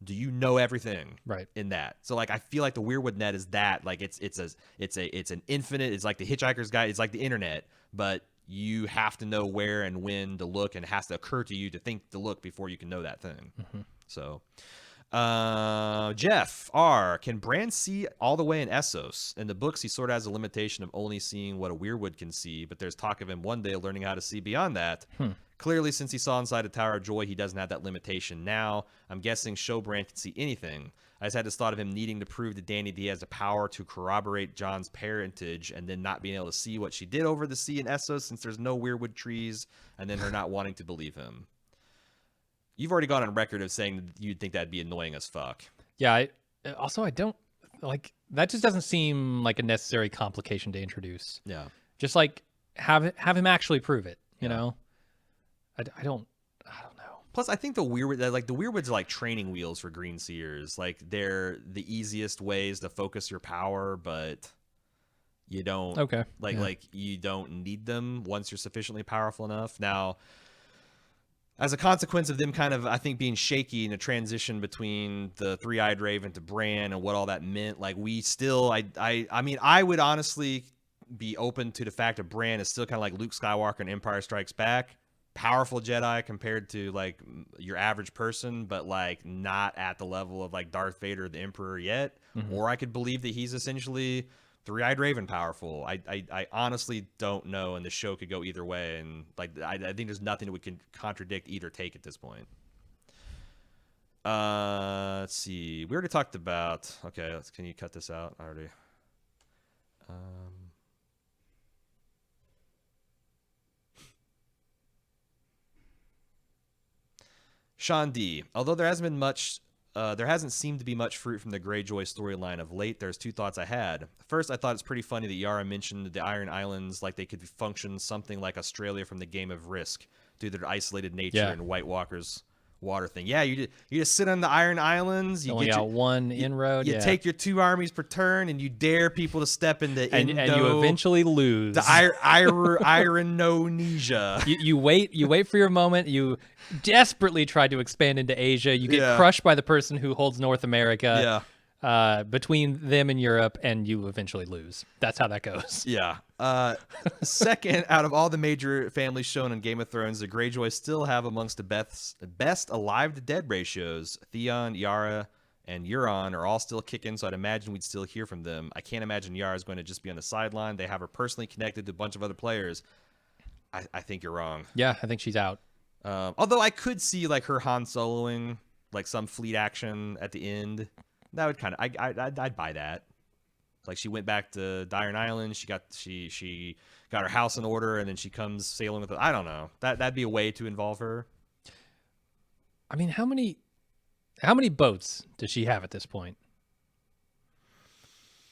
do you know everything Right. in that? So like I feel like the Weirwood net is that, like it's an infinite, it's like the Hitchhiker's Guide, it's like the internet, but you have to know where and when to look, and it has to occur to you to think to look before you can know that thing. So Jeff R, can Bran see all the way in Essos? In the books, he sort of has a limitation of only seeing what a Weirwood can see, but there's talk of him one day learning how to see beyond that. Clearly, since he saw inside a Tower of Joy, he doesn't have that limitation now. I'm guessing Show Bran can see anything. I just had this thought of him needing to prove to Dany that he has the power to corroborate Jon's parentage, and then not being able to see what she did over the sea in Essos since there's no Weirwood trees, and then her not wanting to believe him. You've already gone on record of saying that you'd think that'd be annoying as fuck. Yeah. I don't like that. Just doesn't seem like a necessary complication to introduce. Yeah. Just like have him actually prove it. You know. I don't know. Plus, I think the Weirwoods are like training wheels for Green Seers. Like they're the easiest ways to focus your power, but you don't. Okay. Like you don't need them once you're sufficiently powerful enough. Now, as a consequence of them kind of, I think, being shaky in a transition between the Three-Eyed Raven to Bran and what all that meant, like we still, I mean, I would honestly be open to the fact that Bran is still kind of like Luke Skywalker in Empire Strikes Back. Powerful Jedi compared to like your average person, but like not at the level of like Darth Vader or the Emperor yet. Or I could believe that he's essentially Three-Eyed Raven powerful. I honestly don't know, and the show could go either way, and like I think there's nothing that we can contradict either take at this point. Let's see. We already talked about. Okay, can you cut this out? I already. Sean D. Although there hasn't been much, there hasn't seemed to be much fruit from the Greyjoy storyline of late. There's two thoughts I had. First, I thought it's pretty funny that Yara mentioned the Iron Islands like they could function something like Australia from the Game of Risk due to their isolated nature and White Walkers water thing. Yeah, you just sit on the Iron Islands. You only get got one inroad. You take your 2 armies per turn, and you dare people to step into and you eventually lose. The Ironesia. You wait for your moment. You desperately try to expand into Asia. You get crushed by the person who holds North America. Yeah. Between them and Europe, and you eventually lose. That's how that goes. Yeah. Second, out of all the major families shown in Game of Thrones, the Greyjoys still have amongst the best alive to dead ratios. Theon, Yara, and Euron are all still kicking, so I'd imagine we'd still hear from them. I can't imagine Yara's going to just be on the sideline. They have her personally connected to a bunch of other players. I think you're wrong. Yeah, I think she's out. Although I could see like her Han Soloing, like some fleet action at the end. That would kind of I'd buy that. Like she went back to Iron Island, she got her house in order, and then she comes sailing with it. I don't know. That'd be a way to involve her. I mean, how many boats does she have at this point?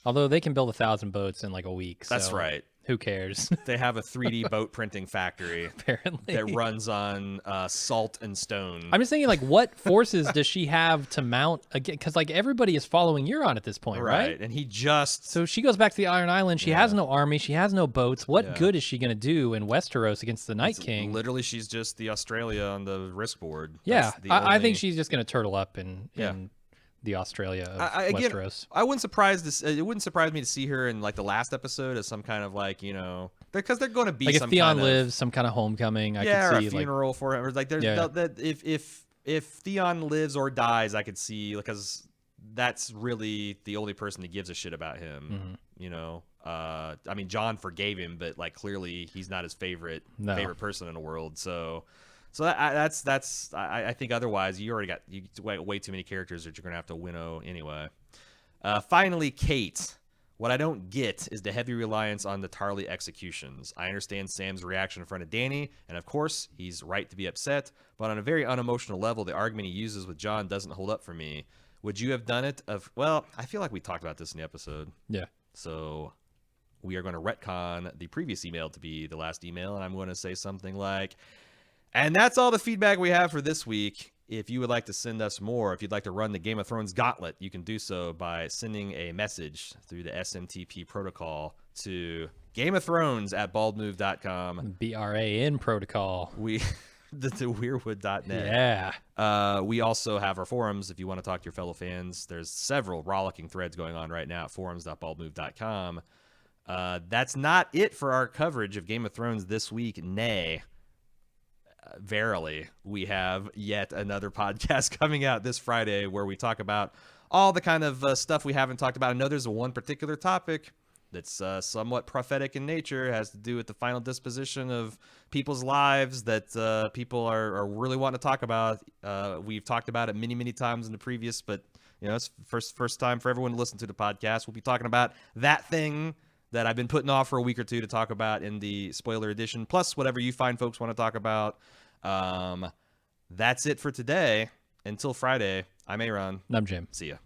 Although they can build 1,000 boats in like a week. That's right. Who cares? They have a 3D boat printing factory apparently that runs on salt and stone. I'm just thinking, like, what forces does she have to mount again? Because like everybody is following Euron at this point, right? And so she goes back to the Iron Island. She has no army. She has no boats. What good is she going to do in Westeros against the Night King? Literally, she's just the Australia on the risk board. Yeah, I think she's just going to turtle up in the Australia of Westeros. It wouldn't surprise me to see her in like the last episode as some kind of like, you know, because they're going to be like some if Theon kind lives, some kind of homecoming. I or could see a funeral for him. Or like there's if Theon lives or dies, I could see, because that's really the only person that gives a shit about him. You know, I mean, Jon forgave him, but like clearly he's not his favorite person in the world. So I think otherwise you already got way too many characters that you're gonna have to winnow anyway. Finally, Kate. What I don't get is the heavy reliance on the Tarly executions. I understand Sam's reaction in front of Dany, and of course he's right to be upset. But on a very unemotional level, the argument he uses with Jon doesn't hold up for me. Would you have done it? Well, I feel like we talked about this in the episode. Yeah. So we are going to retcon the previous email to be the last email, and I'm going to say something like. And that's all the feedback we have for this week. If you would like to send us more, if you'd like to run the Game of Thrones gauntlet, you can do so by sending a message through the SMTP protocol to GameofThrones@baldmove.com. BRAN protocol. the weirwood.net. Yeah. We also have our forums if you want to talk to your fellow fans. There's several rollicking threads going on right now at forums.baldmove.com. That's not it for our coverage of Game of Thrones this week. Nay, verily, we have yet another podcast coming out this Friday where we talk about all the kind of stuff we haven't talked about. I know there's one particular topic that's somewhat prophetic in nature. It has to do with the final disposition of people's lives that people are really wanting to talk about. We've talked about it many, many times in the previous, but it's first time for everyone to listen to the podcast. We'll be talking about that thing that I've been putting off for a week or two to talk about in the spoiler edition, plus whatever you find folks want to talk about. That's it for today. Until Friday, I'm Aaron. And I'm Jim. See ya.